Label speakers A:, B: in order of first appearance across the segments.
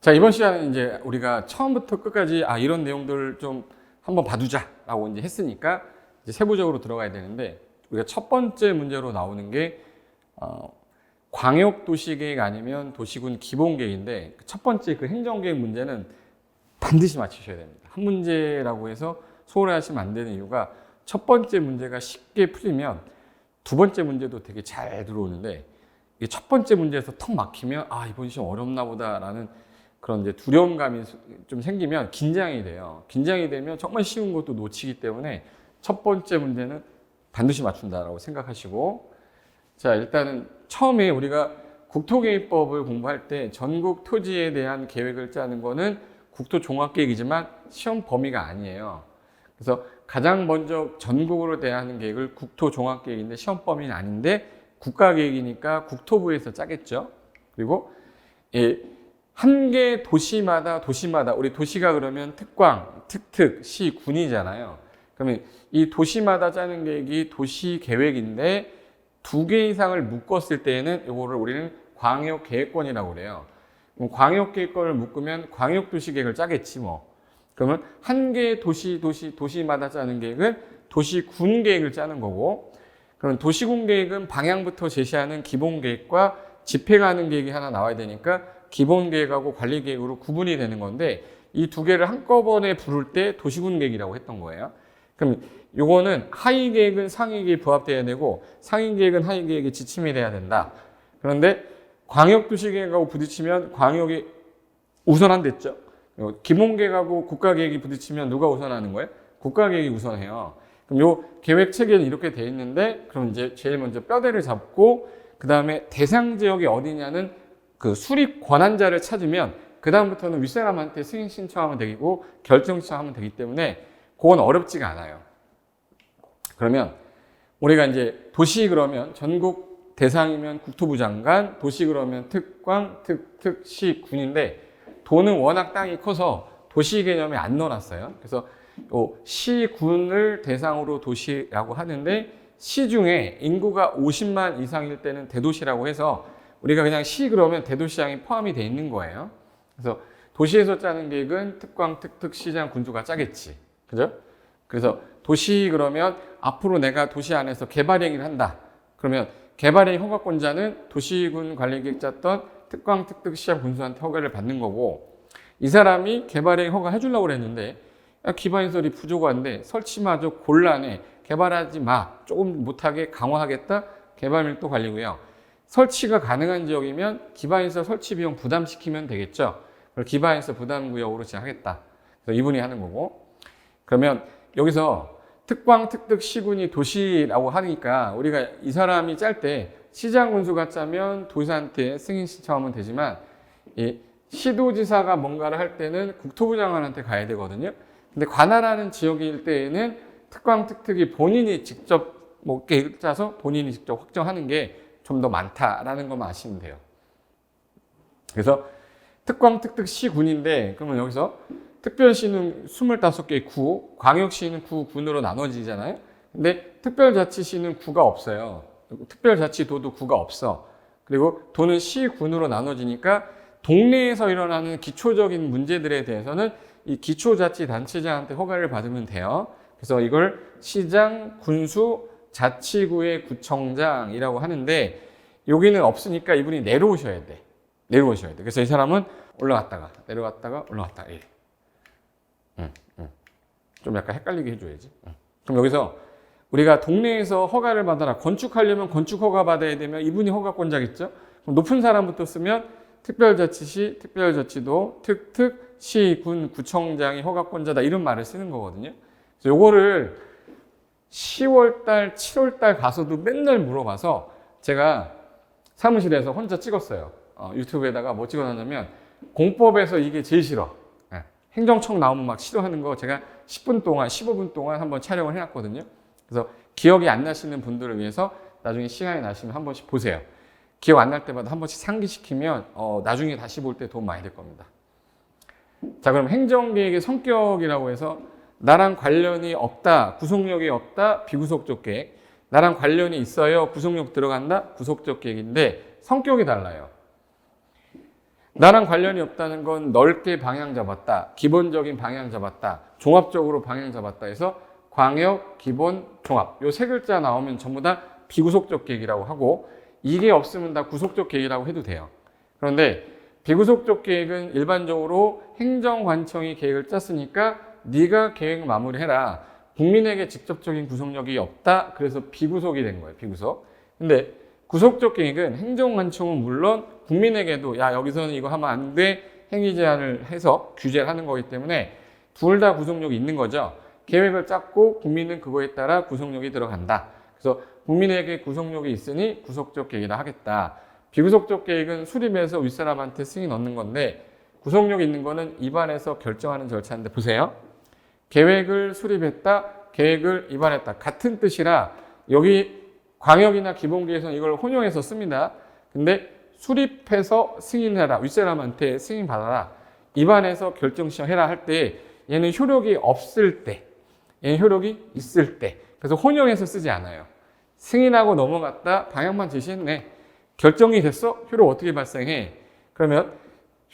A: 자, 이번 시간은 이제 우리가 처음부터 끝까지 이런 내용들을 좀 한번 봐두자라고 이제 했으니까 이제 세부적으로 들어가야 되는데, 우리가 첫 번째 문제로 나오는 게 광역도시계획 아니면 도시군 기본계획인데, 첫 번째 그 행정계획 문제는 반드시 맞추셔야 됩니다. 한 문제라고 해서 소홀히 하시면 안 되는 이유가, 첫 번째 문제가 쉽게 풀리면 두 번째 문제도 되게 잘 들어오는데, 이게 첫 번째 문제에서 턱 막히면 이번 시험 어렵나 보다라는 그런 이제 두려움감이 좀 생기면 긴장이 돼요. 긴장이 되면 정말 쉬운 것도 놓치기 때문에 첫 번째 문제는 반드시 맞춘다라고 생각하시고, 자, 일단은 처음에 우리가 국토계획법을 공부할 때 전국 토지에 대한 계획을 짜는 거는 국토종합계획이지만 시험 범위가 아니에요. 그래서 가장 먼저 전국으로 대하는 계획을 국토종합계획인데 시험 범위는 아닌데 국가계획이니까 국토부에서 짜겠죠. 그리고 한 개 도시마다 우리 도시가 그러면 특광, 특특, 시, 군이잖아요. 그러면 이 도시마다 짜는 계획이 도시계획인데 두 개 이상을 묶었을 때에는 이거를 우리는 광역계획권이라고 그래요. 광역계획권을 묶으면 광역도시계획을 짜겠지 뭐. 그러면 한 개의 도시마다 짜는 계획은 도시군계획을 짜는 거고, 그럼 도시군계획은 방향부터 제시하는 기본계획과 집행하는 계획이 하나 나와야 되니까 기본계획하고 관리계획으로 구분이 되는 건데, 이 두 개를 한꺼번에 부를 때 도시군계획이라고 했던 거예요. 그럼 요거는 하위계획은 상위계획에 부합돼야 되고 상위계획은 하위계획에 지침이 돼야 된다. 그런데 광역도시계획하고 부딪히면 광역이 우선한댔죠. 기본계획하고 국가계획이 부딪히면 누가 우선하는 거예요? 국가계획이 우선해요. 그럼 요 계획 체계는 이렇게 돼 있는데, 그럼 이제 제일 먼저 뼈대를 잡고 그 다음에 대상 지역이 어디냐는 그 수립 권한자를 찾으면 그 다음부터는 윗사람한테 승인 신청하면 되고 결정 신청하면 되기 때문에 그건 어렵지가 않아요. 그러면 우리가 이제 도시 그러면 전국 대상이면 국토부 장관, 도시 그러면 특광, 특특, 시, 군인데 도는 워낙 땅이 커서 도시 개념에 안 넣어놨어요. 그래서 시, 군을 대상으로 도시라고 하는데, 시 중에 인구가 50만 이상일 때는 대도시라고 해서 우리가 그냥 시 그러면 대도시장이 포함이 돼 있는 거예요. 그래서 도시에서 짜는 계획은 특광, 특특, 시장, 군수가 짜겠지. 그죠? 그래서 도시 그러면 앞으로 내가 도시 안에서 개발 행위를 한다. 그러면 개발 행위 허가권자는 도시군 관리계획 짰던 특광, 특특, 시장, 군수한테 허가를 받는 거고, 이 사람이 개발 행위 허가 해주려고 그랬는데 기반시설이 부족한데 설치마저 곤란해. 개발하지 마. 조금 못하게 강화하겠다. 개발밀도 관리고요. 설치가 가능한 지역이면 기반시설 설치 비용 부담시키면 되겠죠. 그걸 기반시설 부담구역으로 지정하겠다. 그래서 이분이 하는 거고. 그러면 여기서 특광, 특특, 시군이 도시라고 하니까 우리가 이 사람이 짤 때 시장 군수가 짜면 도지사한테 승인 신청하면 되지만, 이 시도지사가 뭔가를 할 때는 국토부 장관한테 가야 되거든요. 근데 관할하는 지역일 때에는 특광, 특특이 본인이 직접 계획 짜서 본인이 직접 확정하는 게 좀 더 많다라는 것만 아시면 돼요. 그래서 특광, 특특, 시, 군인데, 그러면 여기서 특별시는 25개의 구, 광역시는 구, 군으로 나눠지잖아요. 근데 특별자치시는 구가 없어요. 특별자치도도 구가 없어. 그리고 도는 시, 군으로 나눠지니까 동네에서 일어나는 기초적인 문제들에 대해서는 이 기초자치단체장한테 허가를 받으면 돼요. 그래서 이걸 시장, 군수, 자치구의 구청장이라고 하는데, 여기는 없으니까 이분이 내려오셔야 돼. 그래서 이 사람은 올라갔다가 내려갔다가 올라갔다가 이래. 좀 약간 헷갈리게 해줘야지. 그럼 여기서 우리가 동네에서 허가를 받아라. 건축하려면 건축 허가 받아야 되면 이분이 허가권자겠죠. 그럼 높은 사람부터 쓰면 특별자치시, 특별자치도, 특특, 시, 군, 구청장이 허가권자다, 이런 말을 쓰는 거거든요. 그래서 요거를 10월달, 7월달 가서도 맨날 물어봐서 제가 사무실에서 혼자 찍었어요. 유튜브에다가 뭐 찍어놨냐면, 공법에서 이게 제일 싫어. 행정청 나오면 막 싫어하는 거 제가 10분 동안, 15분 동안 한번 촬영을 해놨거든요. 그래서 기억이 안 나시는 분들을 위해서 나중에 시간이 나시면 한 번씩 보세요. 기억 안 날 때마다 한 번씩 상기시키면 나중에 다시 볼 때 도움 많이 될 겁니다. 자, 그럼 행정계획의 성격이라고 해서 나랑 관련이 없다, 구속력이 없다, 비구속적 계획. 나랑 관련이 있어요, 구속력 들어간다, 구속적 계획인데 성격이 달라요. 나랑 관련이 없다는 건 넓게 방향 잡았다, 기본적인 방향 잡았다, 종합적으로 방향 잡았다 해서 광역, 기본, 종합 요 세 글자 나오면 전부 다 비구속적 계획이라고 하고, 이게 없으면 다 구속적 계획이라고 해도 돼요. 그런데 비구속적 계획은 일반적으로 행정관청이 계획을 짰으니까 네가 계획 마무리해라, 국민에게 직접적인 구속력이 없다, 그래서 비구속이 된 거예요. 비구속. 근데 구속적 계획은 행정관청은 물론 국민에게도 야 여기서는 이거 하면 안 돼, 행위 제한을 해서 규제를 하는 거기 때문에 둘 다 구속력이 있는 거죠. 계획을 짰고 국민은 그거에 따라 구속력이 들어간다. 그래서 국민에게 구속력이 있으니 구속적 계획이라 하겠다. 비구속적 계획은 수립해서 윗사람한테 승인 얻는 건데, 구속력 있는 거는 입안에서 결정하는 절차인데, 보세요. 계획을 수립했다, 계획을 입안했다. 같은 뜻이라 여기 광역이나 기본계에서는 이걸 혼용해서 씁니다. 근데 수립해서 승인해라, 윗사람한테 승인받아라, 입안에서 결정 시행해라 할 때 얘는 효력이 없을 때, 얘는 효력이 있을 때, 그래서 혼용해서 쓰지 않아요. 승인하고 넘어갔다, 방향만 제시했네, 결정이 됐어? 효력 어떻게 발생해? 그러면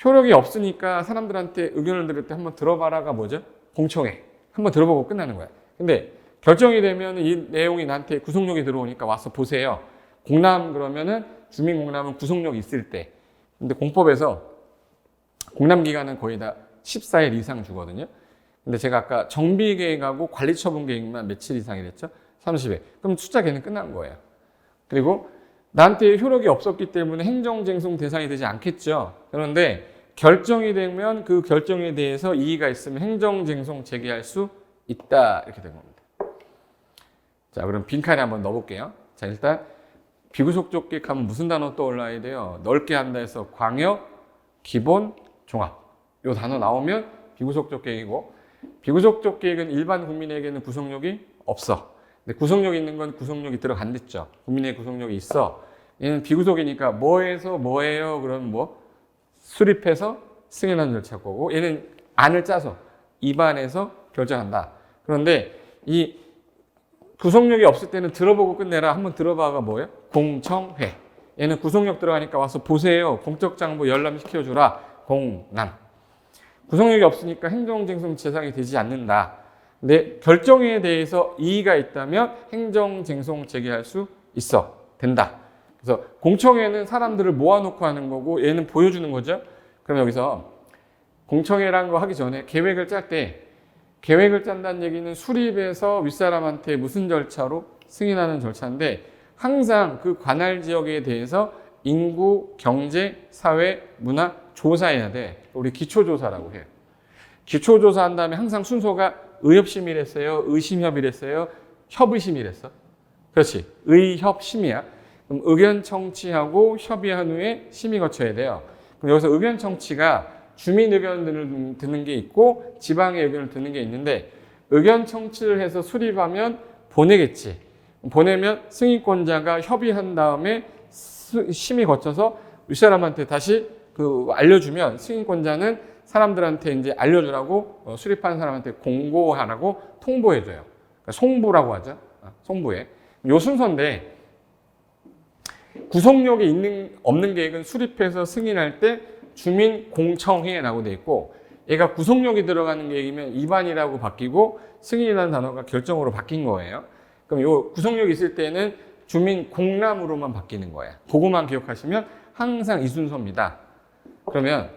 A: 효력이 없으니까 사람들한테 의견을 들을 때 한번 들어봐라가 뭐죠? 공청회. 한번 들어보고 끝나는 거야. 근데 결정이 되면 이 내용이 나한테 구속력이 들어오니까 와서 보세요. 공람 그러면은 주민공람은 구속력이 있을 때. 근데 공법에서 공람기간은 거의 다 14일 이상 주거든요. 근데 제가 아까 정비계획하고 관리처분계획만 며칠 이상이랬죠? 30일. 그럼 숫자 걔는 끝난 거예요. 그리고 나한테 효력이 없었기 때문에 행정쟁송 대상이 되지 않겠죠. 그런데 결정이 되면 그 결정에 대해서 이의가 있으면 행정쟁송 제기할 수 있다, 이렇게 된 겁니다. 자, 그럼 빈칸에 한번 넣어볼게요. 자, 일단 비구속적 계획하면 무슨 단어 떠올라야 돼요? 넓게 한다 해서 광역, 기본, 종합 요 단어 나오면 비구속적 계획이고, 비구속적 계획은 일반 국민에게는 구속력이 없어. 근데 구속력 있는 건 구속력이 들어간댔죠. 국민의 구속력이 있어. 얘는 비구속이니까 뭐해서 뭐예요? 그러면 뭐 수립해서 승인하는 절차 거고, 얘는 안을 짜서 입안에서 결정한다. 그런데 이 구속력이 없을 때는 들어보고 끝내라, 한번 들어봐가 뭐예요? 공청회. 얘는 구속력 들어가니까 와서 보세요, 공적 장부 열람시켜주라, 공람. 구속력이 없으니까 행정쟁송 대상이 되지 않는다. 근데 결정에 대해서 이의가 있다면 행정쟁송 제기할 수 있어. 된다. 그래서 공청회는 사람들을 모아놓고 하는 거고, 얘는 보여주는 거죠. 그럼 여기서 공청회라는 거 하기 전에 계획을 짤 때, 계획을 짠다는 얘기는 수립해서 윗사람한테 무슨 절차로 승인하는 절차인데, 항상 그 관할 지역에 대해서 인구, 경제, 사회, 문화 조사해야 돼. 우리 기초조사라고 해요. 기초조사 한 다음에 항상 순서가 의협심이랬어요, 의심협이랬어요, 협의심이랬어. 그렇지. 의협심이야. 그럼 의견 청취하고 협의한 후에 심의 거쳐야 돼요. 그럼 여기서 의견 청취가 주민 의견을 듣는 게 있고 지방의 의견을 듣는 게 있는데, 의견 청취를 해서 수립하면 보내겠지. 보내면 승인권자가 협의한 다음에 심의 거쳐서 윗사람한테 다시 알려주면 승인권자는 사람들한테 이제 알려주라고 수립하는 사람한테 공고하라고 통보해줘요. 그러니까 송부라고 하죠. 송부에. 요 순서인데, 구속력이 없는 계획은 수립해서 승인할 때 주민 공청회라고 돼 있고, 얘가 구속력이 들어가는 계획이면 입안이라고 바뀌고 승인이라는 단어가 결정으로 바뀐 거예요. 그럼 요 구속력이 있을 때는 주민 공람으로만 바뀌는 거예요. 그거만 기억하시면 항상 이 순서입니다. 그러면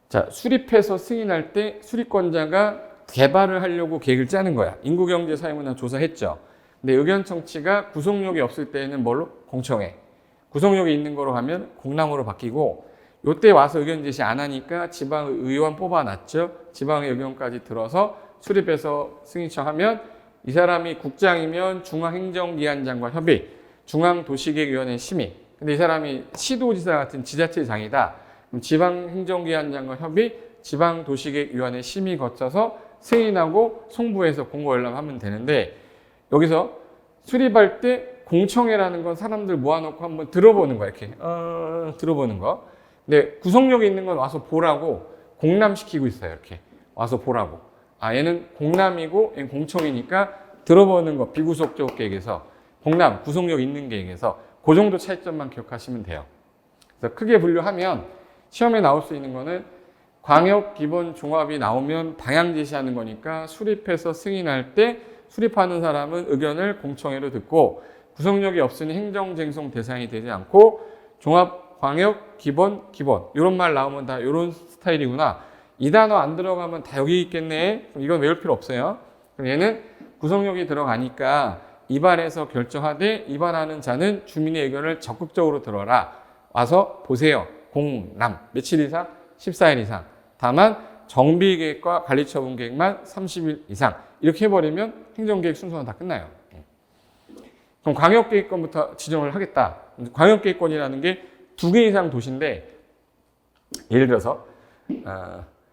A: 자, 수립해서 승인할 때 수립권자가 개발을 하려고 계획을 짜는 거야. 인구경제 사회문화 조사했죠. 근데 의견 청취가 구속력이 없을 때는 뭘로? 공청회. 구속력이 있는 거로 하면 공람으로 바뀌고, 요때 와서 의견 제시 안 하니까 지방의원 뽑아놨죠. 지방의 의견까지 들어서 수립해서 승인청하면 이 사람이 국장이면 중앙행정기관장과 협의, 중앙도시계획위원회 심의. 근데 이 사람이 시도지사 같은 지자체장이다. 그럼 지방행정기관장과 협의, 지방도시계획위원회 심의 거쳐서 승인하고 송부해서 공고열람하면 되는데, 여기서 수립할 때 공청회라는 건 사람들 모아놓고 한번 들어보는 거야. 이렇게 들어보는 거. 근데 구속력이 있는 건 와서 보라고 공람시키고 있어요. 이렇게 와서 보라고. 얘는 공람이고 얘는 공청이니까 들어보는 거. 비구속적 계획에서 공람, 구속력 있는 계획에서 그 정도 차이점만 기억하시면 돼요. 그래서 크게 분류하면 시험에 나올 수 있는 거는 광역 기본 종합이 나오면 방향 제시하는 거니까 수립해서 승인할 때 수립하는 사람은 의견을 공청회로 듣고 구속력이 없으니 행정쟁송 대상이 되지 않고 종합 광역 기본 이런 말 나오면 다 이런 스타일이구나. 이 단어 안 들어가면 다 여기 있겠네. 그럼 이건 외울 필요 없어요. 그럼 얘는 구속력이 들어가니까 입안해서 결정하되 입안하는 자는 주민의 의견을 적극적으로 들어라. 와서 보세요. 공람 며칠 이상? 14일 이상. 다만 정비계획과 관리처분계획만 30일 이상. 이렇게 해버리면 행정계획 순서는 다 끝나요. 그럼 광역계획권부터 지정을 하겠다. 광역계획권이라는 게 2개 이상 도시인데 예를 들어서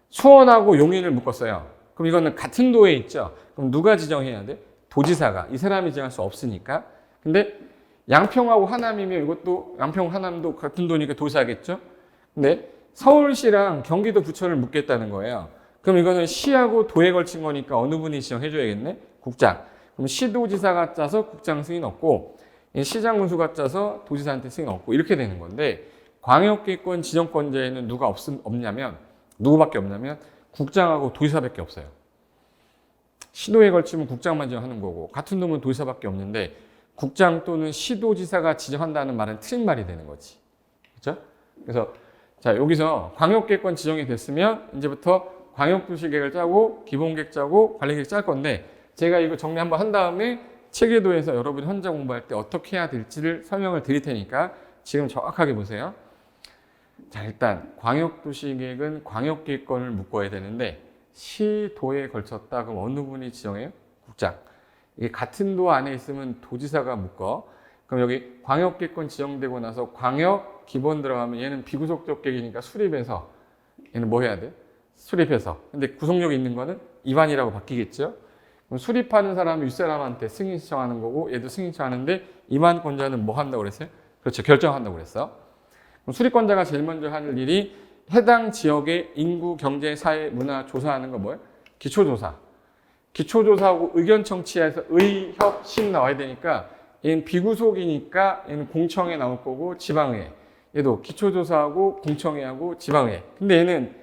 A: 수원하고 용인을 묶었어요. 그럼 이거는 같은 도에 있죠. 그럼 누가 지정해야 돼? 도지사가. 이 사람이 지정할 수 없으니까. 근데 양평하고 하남이면 이것도 양평 하남도 같은 도니까 도시하겠죠. 근데 서울시랑 경기도 부천을 묶겠다는 거예요. 그럼 이거는 시하고 도에 걸친 거니까 어느 분이 지정해줘야겠네? 국장. 그럼 시도지사가 짜서 국장 승인 얻고 시장군수가 짜서 도지사한테 승인 얻고 이렇게 되는 건데 광역계획권 지정권자에는 없냐면 누구밖에 없냐면 국장하고 도지사밖에 없어요. 시도에 걸치면 국장만 지정하는 거고 같은 놈은 도지사밖에 없는데 국장 또는 시도지사가 지정한다는 말은 틀린 말이 되는 거지. 그렇죠? 그래서 자 여기서 광역계획권 지정이 됐으면 이제부터 광역도시계획을 짜고 기본계획 짜고 관리계획 짤 건데 제가 이거 정리 한번 한 다음에 체계도에서 여러분이 혼자 공부할 때 어떻게 해야 될지를 설명을 드릴 테니까 지금 정확하게 보세요. 자 일단 광역도시계획은 광역계획권을 묶어야 되는데 시도에 걸쳤다 그럼 어느 분이 지정해요? 국장. 이게 같은 도 안에 있으면 도지사가 묶어. 그럼 여기 광역계획권 지정되고 나서 광역 기본 들어가면 얘는 비구속적 계획이니까 수립해서 얘는 뭐 해야 돼? 수립해서. 근데 구속력이 있는 거는 입안이라고 바뀌겠죠? 그럼 수립하는 사람이 윗사람한테 승인 신청하는 거고 얘도 승인 신청하는데 입안권자는 뭐 한다고 그랬어요? 그렇죠. 결정한다고 그랬어. 그럼 수립권자가 제일 먼저 하는 일이 해당 지역의 인구, 경제, 사회, 문화 조사하는 거 뭐예요? 기초조사. 기초조사하고 의견 청취해서 의협심 나와야 되니까 얘는 비구속이니까 얘는 공청회 나올 거고 지방회. 얘도 기초조사하고 공청회하고 지방회. 근데 얘는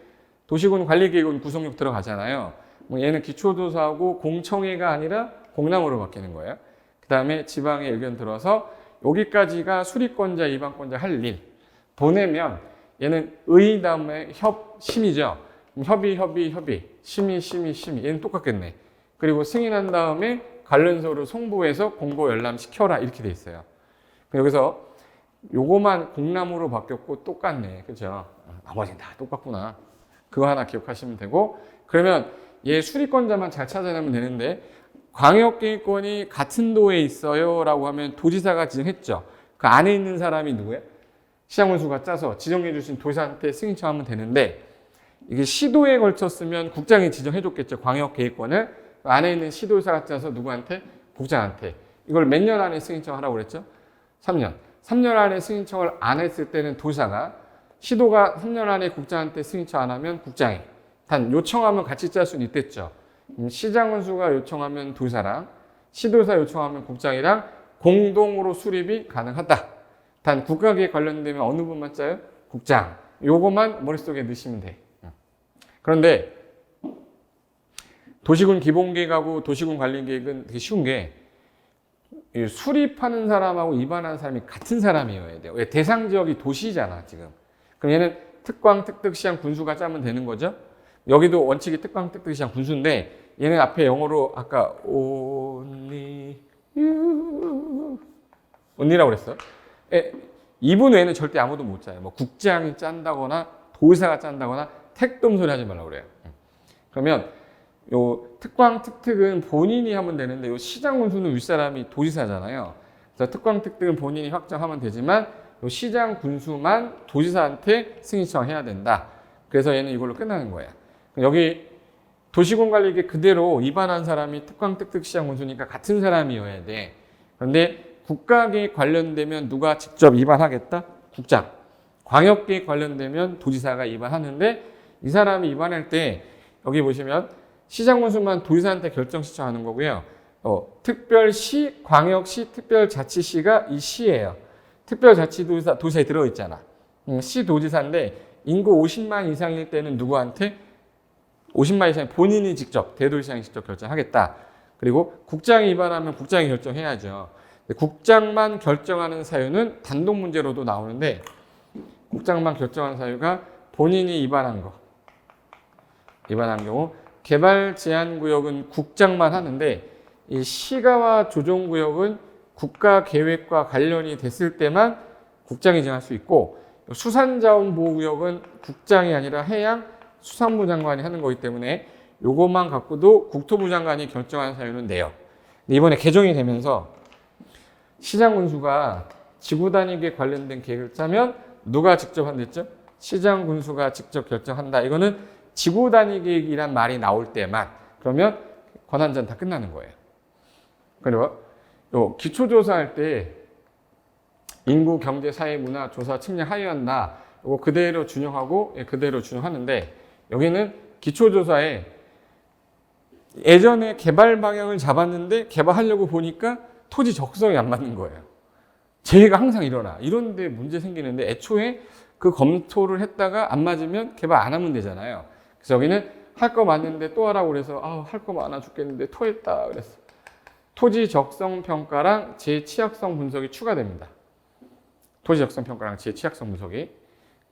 A: 도시군 관리계획은 구속력 들어가잖아요. 얘는 기초조사하고 공청회가 아니라 공람으로 바뀌는 거예요. 그 다음에 지방의 의견 들어서 여기까지가 수립권자, 입안권자 할 일. 보내면 얘는 의 다음에 협심이죠. 협의. 심의. 얘는 똑같겠네. 그리고 승인한 다음에 관련서를 송부해서 공고 열람시켜라 이렇게 돼 있어요. 여기서 요거만 공람으로 바뀌었고 똑같네. 그죠? 나머지는 다 똑같구나. 그거 하나 기억하시면 되고 그러면 얘 수립권자만 잘 찾아내면 되는데 광역계획권이 같은 도에 있어요 라고 하면 도지사가 지정했죠. 그 안에 있는 사람이 누구예요? 시장군수가 짜서 지정해 주신 도지사한테 승인 청하면 되는데 이게 시도에 걸쳤으면 국장이 지정해 줬겠죠. 광역계획권을. 그 안에 있는 시도지사가 짜서 누구한테? 국장한테. 이걸 몇 년 안에 승인 청하라고 그랬죠? 3년. 3년 안에 승인 청을 안 했을 때는 도지사가 시도가 3년 안에 국장한테 승인 청 안 하면 국장이. 단 요청하면 같이 짤 수는 있댔죠. 시장군수가 요청하면 도지사랑 시도지사 요청하면 국장이랑 공동으로 수립이 가능하다. 단 국가계획 관련되면 어느 분만 짜요? 국장. 요거만 머릿속에 넣으시면 돼. 그런데 도시군 기본계획하고 도시군 관리계획은 되게 쉬운 게 수립하는 사람하고 입안하는 사람이 같은 사람이어야 돼요. 왜? 대상 지역이 도시잖아 지금. 그럼 얘는 특광, 특특, 시장, 군수가 짜면 되는 거죠. 여기도 원칙이 특광, 특특, 시장, 군수인데 얘는 앞에 영어로 아까 only라고 그랬어. 이분 외에는 절대 아무도 못 짜요. 뭐 국장이 짠다거나 도지사가 짠다거나 택돔 소리 하지 말라고 그래요. 그러면 요 특광, 특특은 본인이 하면 되는데 요 시장, 군수는 윗사람이 도지사잖아요. 그래서 특광, 특특은 본인이 확정하면 되지만 요 시장, 군수만 도지사한테 승인 신청해야 된다. 그래서 얘는 이걸로 끝나는 거예요. 여기 도시군 관리계획 그대로 입안한 사람이 특광, 특특, 시장, 군수니까 같은 사람이어야 돼. 그런데 국가계획 관련되면 누가 직접 입안하겠다? 국장. 광역계획 관련되면 도지사가 입안하는데 이 사람이 입안할 때 여기 보시면 시장군수만 도지사한테 결정 신청하는 거고요. 특별시, 광역시, 특별자치시가 이 시예요. 특별자치도지사 도지사에 들어있잖아. 시도지사인데 인구 50만 이상일 때는 누구한테? 50만 이상 본인이 직접 대도시장이 직접 결정하겠다. 그리고 국장이 위반하면 국장이 결정해야죠. 국장만 결정하는 사유는 단독 문제로도 나오는데 국장만 결정하는 사유가 본인이 위반한 경우 개발 제한 구역은 국장만 하는데 이 시가와 조정 구역은 국가 계획과 관련이 됐을 때만 국장이 정할 수 있고 수산자원보호구역은 국장이 아니라 해양 수산부 장관이 하는 거기 때문에 요것만 갖고도 국토부 장관이 결정하는 사유는 내요. 근데 이번에 개정이 되면서 시장 군수가 지구 단위계 관련된 계획을 짜면 누가 직접 한댔죠? 시장 군수가 직접 결정한다. 이거는 지구 단위 계획이란 말이 나올 때만 그러면 권한전 다 끝나는 거예요. 그리고 요 기초조사할 때 인구, 경제, 사회, 문화, 조사, 측량, 하위한다. 이거 그대로 준용하고 그대로 준용하는데 여기는 기초조사에 예전에 개발 방향을 잡았는데 개발하려고 보니까 토지 적성이 안 맞는 거예요. 재해가 항상 일어나. 이런데 문제 생기는데 애초에 그 검토를 했다가 안 맞으면 개발 안 하면 되잖아요. 그래서 여기는 할 거 맞는데 또 하라고 그래서 할 거 많아 죽겠는데 토했다 그랬어. 토지 적성 평가랑 재취약성 분석이 추가됩니다. 토지 적성 평가랑 재취약성 분석이.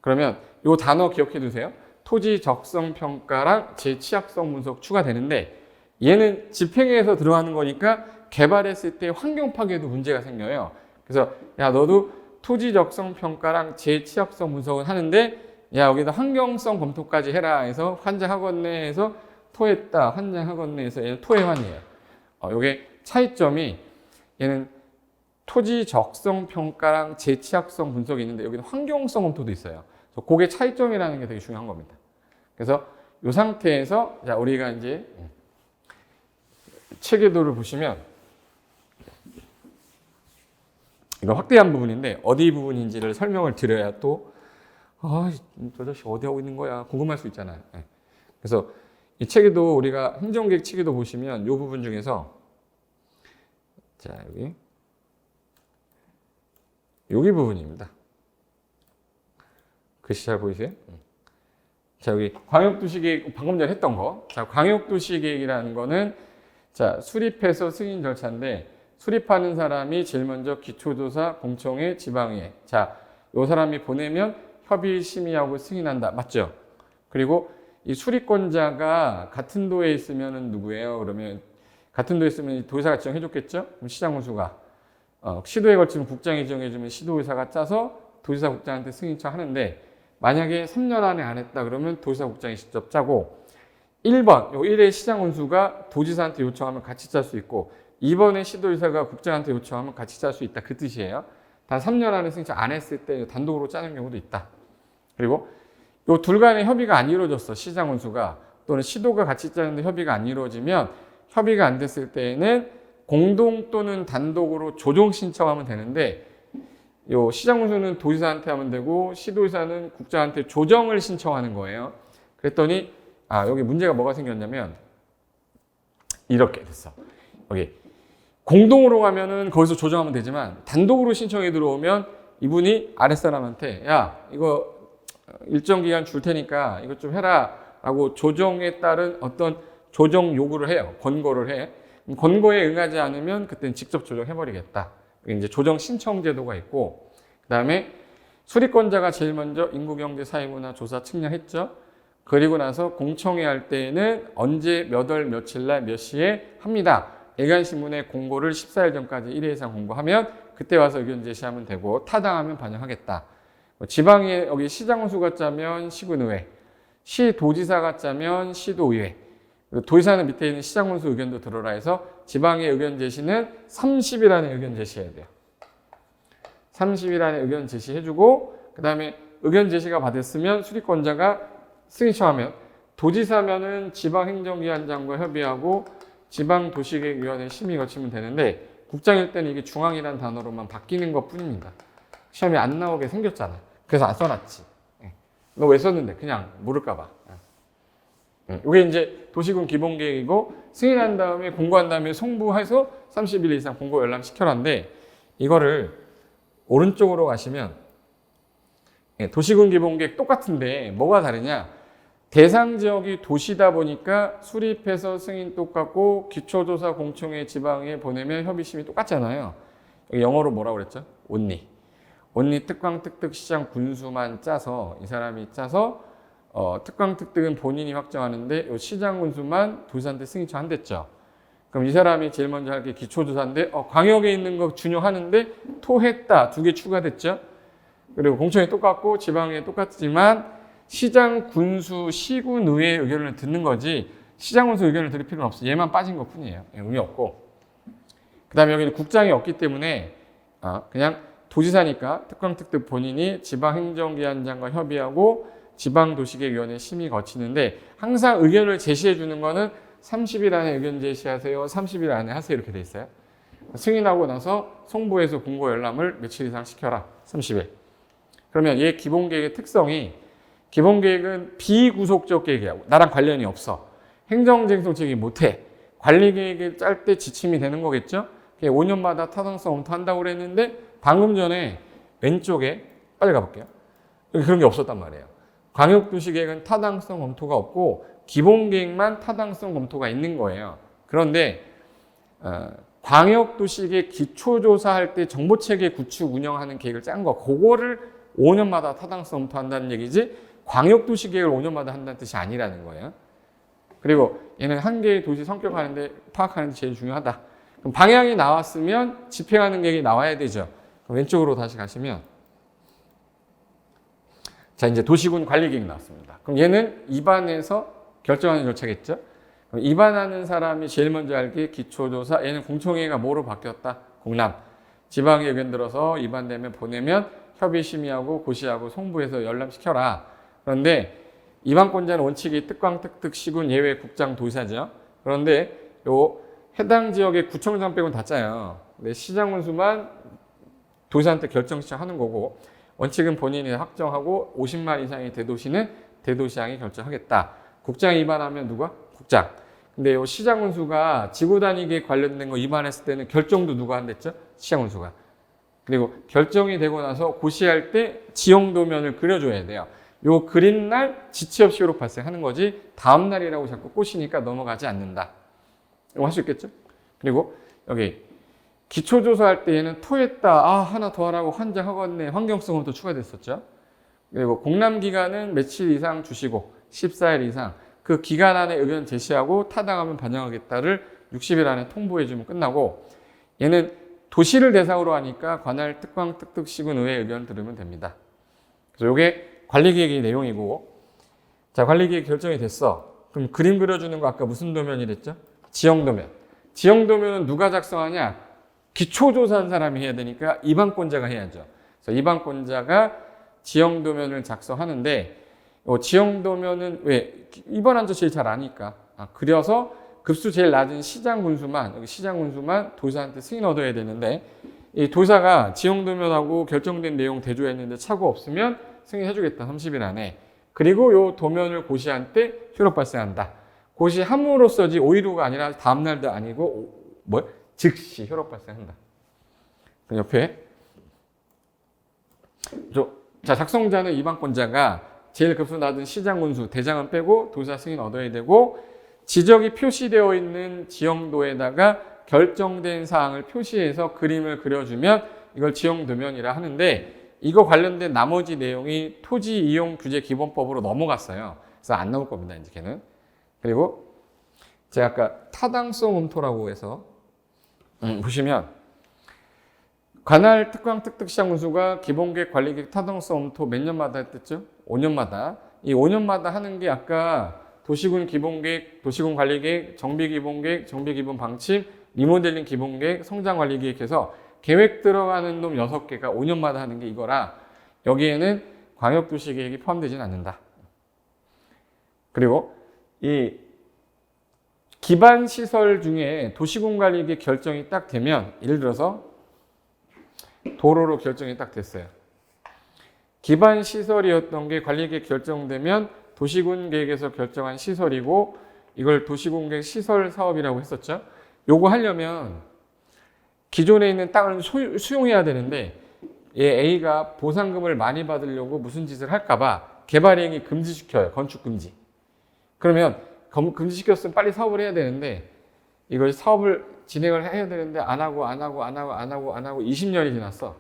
A: 그러면 이 단어 기억해 두세요. 토지 적성 평가랑 재취약성 분석 추가되는데 얘는 집행에서 들어가는 거니까 개발했을 때 환경 파괴도 문제가 생겨요. 그래서 야 너도 토지 적성 평가랑 재취약성 분석은 하는데 야 여기다 환경성 검토까지 해라 해서 환장하겠네 해서 토했다 환장하겠네 해서 얘는 토해환이에요. 요게 차이점이 얘는 토지 적성 평가랑 재취약성 분석이 있는데 여기는 환경성 검토도 있어요. 그래서 그게 차이점이라는 게 되게 중요한 겁니다. 그래서 이 상태에서 자 우리가 이제 체계도를 보시면 이거 확대한 부분인데 어디 부분인지를 설명을 드려야 또 저 자식 어디 하고 있는 거야 궁금할 수 있잖아요. 그래서 이 체계도 우리가 행정계획 체계도 보시면 이 부분 중에서 자 여기 부분입니다. 글씨 잘 보이세요? 자 여기 광역도시계획 방금 전에 했던 거. 자 광역도시계획이라는 거는 자 수립해서 승인 절차인데 수립하는 사람이 제일 먼저 기초조사 공청회 지방회. 자 요 사람이 보내면 협의 심의하고 승인한다. 맞죠? 그리고 이 수립권자가 같은 도에 있으면 누구예요? 그러면 같은 도에 있으면 도의사가 지정해줬겠죠? 그럼 시장군수가 시도에 걸치면 국장이 지정해주면 시도의사가 짜서 도지사 국장한테 승인 청하는데 만약에 3년 안에 안 했다 그러면 도지사 국장이 직접 짜고 1번, 요 1회 시장군수가 도지사한테 요청하면 같이 짤 수 있고 2번에 시도의사가 국장한테 요청하면 같이 짤 수 있다. 그 뜻이에요. 단 3년 안에 승인 안 했을 때 단독으로 짜는 경우도 있다. 그리고 요 둘 간의 협의가 안 이루어졌어. 시장군수가 또는 시도가 같이 짜는데 협의가 안 이루어지면 협의가 안 됐을 때에는 공동 또는 단독으로 조정 신청하면 되는데 요 시장군수는 도지사한테 하면 되고 시도의사는 국장한테 조정을 신청하는 거예요. 그랬더니 여기 문제가 뭐가 생겼냐면 이렇게 됐어. 여기 공동으로 가면은 거기서 조정하면 되지만 단독으로 신청이 들어오면 이분이 아랫사람한테 야 이거 일정 기간 줄 테니까 이것 좀 해라 라고 조정에 따른 어떤 조정 요구를 해요. 권고를 해. 권고에 응하지 않으면 그때는 직접 조정해버리겠다. 이제 조정 신청 제도가 있고 그 다음에 수립권자가 제일 먼저 인구경제 사회문화 조사 측량했죠. 그리고 나서 공청회 할 때에는 언제 몇 월 며칠 날 몇 시에 합니다. 예간신문에 공고를 14일 전까지 1회 이상 공고하면 그때 와서 의견 제시하면 되고 타당하면 반영하겠다. 지방에 여기 시장군수가 짜면 시군의회, 시도지사가 짜면 시도의회, 도지사는 밑에 있는 시장군수 의견도 들어라 해서 지방의 의견 제시는 30일 안에 의견 제시해야 돼요. 30일 안에 의견 제시해주고 그 다음에 의견 제시가 받았으면 수립권자가 승인 청하면 도지사면은 지방행정기관장과 협의하고 지방도시계획위원회 심의 거치면 되는데 국장일 때는 이게 중앙이라는 단어로만 바뀌는 것 뿐입니다. 시험에 안 나오게 생겼잖아. 그래서 안 써놨지. 너 왜 썼는데? 그냥 모를까봐. 이게 이제 도시군 기본계획이고 승인한 다음에 공고한 다음에 송부해서 30일 이상 공고 열람 시켜라는데 이거를 오른쪽으로 가시면 예, 도시군 기본계획 똑같은데 뭐가 다르냐? 대상 지역이 도시다 보니까 수립해서 승인 똑같고 기초조사 공청회 지방에 보내면 협의심이 똑같잖아요. 여기 영어로 뭐라고 그랬죠? 온리. 온리 특광 특득 시장 군수만 짜서 이 사람이 짜서 특광 특득은 본인이 확정하는데 이 시장 군수만 도지사한테 승인 청한댔죠. 그럼 이 사람이 제일 먼저 할 게 기초조사인데 광역에 있는 거 준용하는데 토했다. 2개 추가됐죠. 그리고 공청회 똑같고 지방에 똑같지만 시장 군수 시군 의회 의견을 듣는 거지 시장 군수 의견을 들을 필요는 없어. 얘만 빠진 것 뿐이에요. 의미 없고. 그 다음에 여기는 국장이 없기 때문에 그냥 도지사니까 특광특득 본인이 지방행정기관장과 협의하고 지방도시계획위원회 심의 거치는데 항상 의견을 제시해 주는 거는 30일 안에 의견 제시하세요. 30일 안에 하세요. 이렇게 돼 있어요. 승인하고 나서 송부에서 공고 열람을 며칠 이상 시켜라. 30일. 그러면 얘 기본계획의 특성이 기본계획은 비구속적 계획이야. 나랑 관련이 없어. 행정쟁송 책임 못해. 관리계획을 짤 때 지침이 되는 거겠죠? 5년마다 타당성 검토한다고 그랬는데 방금 전에 왼쪽에 빨리 가볼게요. 여기 그런 게 없었단 말이에요. 광역도시계획은 타당성 검토가 없고 기본계획만 타당성 검토가 있는 거예요. 그런데 광역도시계획 기초조사할 때 정보체계 구축 운영하는 계획을 짠 거 그거를 5년마다 타당성 검토한다는 얘기지 광역도시계획을 5년마다 한다는 뜻이 아니라는 거예요. 그리고 얘는 한 개의 도시 성격하는데 파악하는 게 제일 중요하다. 그럼 방향이 나왔으면 집행하는 계획이 나와야 되죠. 그럼 왼쪽으로 다시 가시면 자 이제 도시군 관리계획 나왔습니다. 그럼 얘는 입안해서 결정하는 절차겠죠. 그럼 입안하는 사람이 제일 먼저 할 게 기초조사. 얘는 공청회가 뭐로 바뀌었다? 공람. 지방에 의견 들어서 입안되면 보내면 협의 심의하고 고시하고 송부해서 열람시켜라. 그런데 입안권자는 원칙이 특광, 특특, 시군, 예외, 국장, 도지사죠. 그런데 요 해당 지역의 구청장 빼고는 다 짜요. 근데 시장 군수만 도지사한테 결정 시청하는 거고 원칙은 본인이 확정하고 50만 이상의 대도시는 대도시장이 결정하겠다. 국장 입안하면 누가? 국장. 근데 요 시장 군수가 지구 단위계획 관련된 거 입안했을 때는 결정도 누가 한댔죠? 시장 군수가. 그리고 결정이 되고 나서 고시할 때 지형도면을 그려줘야 돼요. 요 그린 날 지체 없이 효력 발생하는 거지 다음 날이라고 자꾸 꼬시니까 넘어가지 않는다. 이거 할 수 있겠죠? 그리고 여기 기초조사할 때 얘는 토했다. 하나 더 하라고 환장하겠네. 환경성 검토 추가됐었죠. 그리고 공람기간은 며칠 이상 주시고 14일 이상 그 기간 안에 의견 제시하고 타당하면 반영하겠다를 60일 안에 통보해주면 끝나고 얘는 도시를 대상으로 하니까 관할 특광 특특 시군 의회 의견을 들으면 됩니다. 그래서 이게 관리계획의 내용이고 자 관리계획 결정이 됐어. 그럼 그림 그려주는 거 아까 무슨 도면이랬죠? 지형도면. 지형도면은 누가 작성하냐? 기초조사한 사람이 해야 되니까 입안권자가 해야죠. 그래서 입안권자가 지형도면을 작성하는데 지형도면은 왜? 입안한 저 제일 잘 아니까 그려서 급수 제일 낮은 시장 군수만 여기 시장 군수만 도지사한테 승인 얻어야 되는데 이 도지사가 지형도면하고 결정된 내용 대조했는데 차고 없으면 승인해주겠다 30일 안에. 그리고 요 도면을 고시한 때 효력 발생한다. 고시함으로써지 5일 후가 아니라 다음 날도 아니고 즉시 효력 발생한다. 그 옆에 자 작성자는 입안권자가 제일 급수 낮은 시장 군수 대장은 빼고 도지사 승인 얻어야 되고 지적이 표시되어 있는 지형도에다가 결정된 사항을 표시해서 그림을 그려주면 이걸 지형도면이라 하는데 이거 관련된 나머지 내용이 토지이용규제기본법으로 넘어갔어요. 그래서 안 나올 겁니다. 이제 걔는. 그리고 제가 아까 타당성 검토라고 해서 보시면 관할 특광 특특 시장 군수가 기본계획 관리계획 타당성 검토 몇 년마다 했댔죠? 5년마다. 이 5년마다 하는 게 아까 도시군 기본계획, 도시군 관리계획, 정비기본계획, 정비기본방침, 리모델링 기본계획, 성장관리계획 해서 계획 들어가는 놈 6개가 5년마다 하는 게 이거라 여기에는 광역도시계획이 포함되지는 않는다. 그리고 이 기반시설 중에 도시군관리계획 결정이 딱 되면 예를 들어서 도로로 결정이 딱 됐어요. 기반시설이었던 게 관리계획 결정되면 도시군계획에서 결정한 시설이고 이걸 도시군계획 시설 사업이라고 했었죠. 요거 하려면 기존에 있는 땅을 수용해야 되는데 얘 A가 보상금을 많이 받으려고 무슨 짓을 할까봐 개발이행이 금지시켜요. 건축 금지. 그러면 금지시켰으면 빨리 사업을 해야 되는데 이걸 사업을 진행을 해야 되는데 안 하고 20년이 지났어.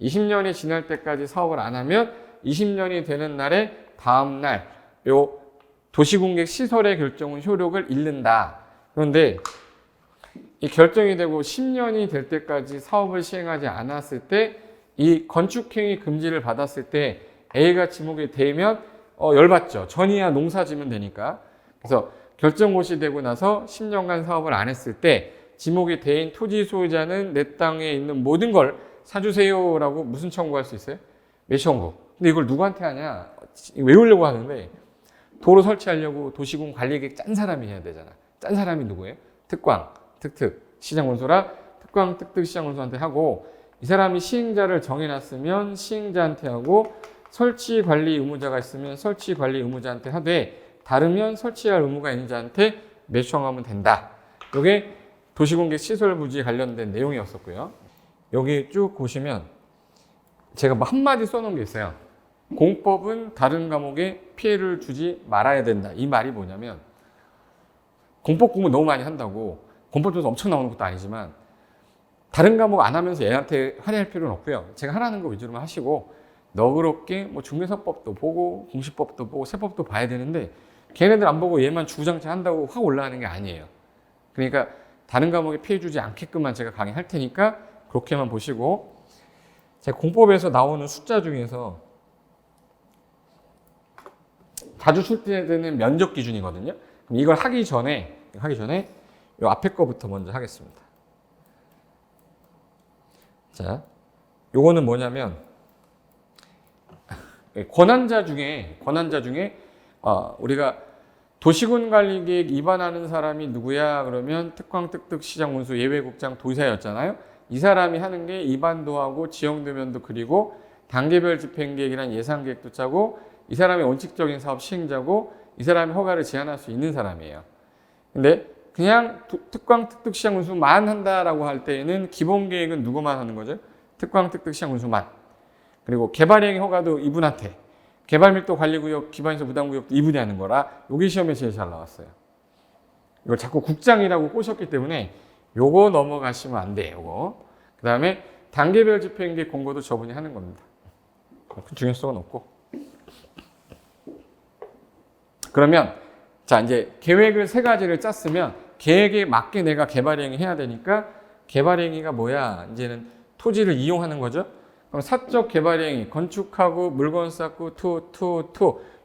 A: 20년이 지날 때까지 사업을 안 하면 20년이 되는 날에 다음 날 요 도시공객 시설의 결정은 효력을 잃는다. 그런데 이 결정이 되고 10년이 될 때까지 사업을 시행하지 않았을 때 이 건축행위 금지를 받았을 때 A가 지목이 되면 열받죠. 전이야 농사 지면 되니까. 그래서 결정고시 되고 나서 10년간 사업을 안 했을 때 지목이 대인 토지 소유자는 내 땅에 있는 모든 걸 사주세요라고 무슨 청구할 수 있어요? 매수청구. 근데 이걸 누구한테 하냐? 외우려고 하는데 도로 설치하려고 도시군 관리계획 짠 사람이 해야 되잖아. 짠 사람이 누구예요? 특광, 특특, 시장군수라 특광, 특특, 시장군수한테 하고 이 사람이 시행자를 정해놨으면 시행자한테 하고 설치 관리 의무자가 있으면 설치 관리 의무자한테 하되 다르면 설치할 의무가 있는 자한테 매수청하면 된다. 이게 도시공개 시설 부지에 관련된 내용이었었고요. 여기 쭉 보시면 제가 뭐 한마디 써놓은 게 있어요. 공법은 다른 과목에 피해를 주지 말아야 된다. 이 말이 뭐냐면 공법 공부 너무 많이 한다고 공법 점수 엄청 나오는 것도 아니지만 다른 과목 안 하면서 얘한테 화내할 필요는 없고요. 제가 하라는 거 위주로만 하시고 너그럽게 뭐 중개사법도 보고 공시법도 보고 세법도 봐야 되는데 걔네들 안 보고 얘만 주구장창 한다고 확 올라가는 게 아니에요. 그러니까 다른 과목에 피해 주지 않게끔만 제가 강의할 테니까 그렇게만 보시고 제가 공법에서 나오는 숫자 중에서 자주 출제되는 면적 기준이거든요. 그럼 이걸 하기 전에 이 앞에 거부터 먼저 하겠습니다. 자, 요거는 뭐냐면 권한자 중에 우리가 도시군관리계획 위반하는 사람이 누구야? 그러면 특광, 특특, 시장군수, 예외국장, 도의사였잖아요. 이 사람이 하는 게 위반도 하고 지형도면도 그리고 단계별 집행계획이란 예산계획도 짜고 이 사람이 원칙적인 사업 시행자고 이 사람이 허가를 제한할 수 있는 사람이에요. 근데 그냥 특광, 특특, 시장군수만 한다라고 할 때에는 기본계획은 누구만 하는 거죠? 특광, 특특, 시장군수만. 그리고 개발행위 허가도 이분한테. 개발밀도 관리구역, 기반시설 부담구역도 이분이 하는 거라 여기 시험에 제일 잘 나왔어요. 이걸 자꾸 국장이라고 꼬셨기 때문에 요거 넘어가시면 안 돼요. 요거. 그 다음에 단계별 집행계획 공고도 저분이 하는 겁니다. 큰 중요성은 없고. 그러면 자 이제 계획을 3가지를 짰으면 계획에 맞게 내가 개발행위 해야 되니까 개발행위가 뭐야? 이제는 토지를 이용하는 거죠. 그럼 사적 개발행위, 건축하고 물건 쌓고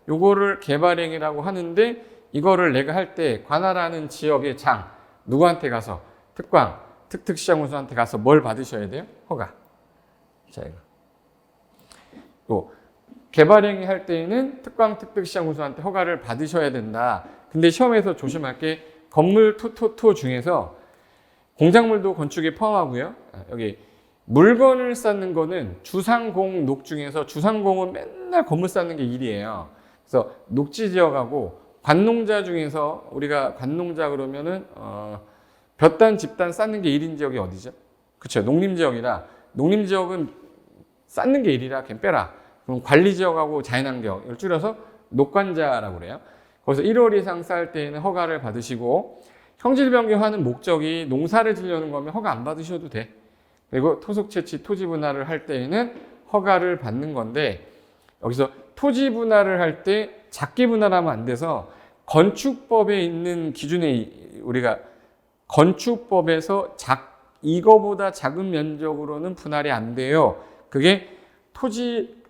A: 요거를 개발행위라고 하는데 이거를 내가 할 때 관할하는 지역의 장 누구한테 가서 특광, 특특시장군수한테 가서 뭘 받으셔야 돼요? 허가. 자 이거. 또 개발행위 할 때에는 특광, 특특시장군수한테 허가를 받으셔야 된다. 근데 시험에서 조심할 게 건물 중에서 공작물도 건축에 포함하고요. 여기 물건을 쌓는 거는 주상공, 녹 중에서 주상공은 맨날 건물 쌓는 게 일이에요. 그래서 녹지 지역하고 관농자 중에서 우리가 관농자 그러면은 볕단, 집단 쌓는 게 일인 지역이 어디죠? 그렇죠. 농림지역이라 농림지역은 쌓는 게 일이라 그냥 빼라. 그럼 관리지역하고 자연환경 이걸 줄여서 녹관자라고 그래요. 거기서 1월 이상 쌓을 때에는 허가를 받으시고 형질 변경하는 목적이 농사를 지려는 거면 허가 안 받으셔도 돼. 그리고 토속 채취, 토지 분할을 할 때에는 허가를 받는 건데 여기서 토지 분할을 할 때 작게 분할하면 안 돼서 건축법에 있는 기준에 우리가 건축법에서 이거보다 작은 면적으로는 분할이 안 돼요. 그게 토지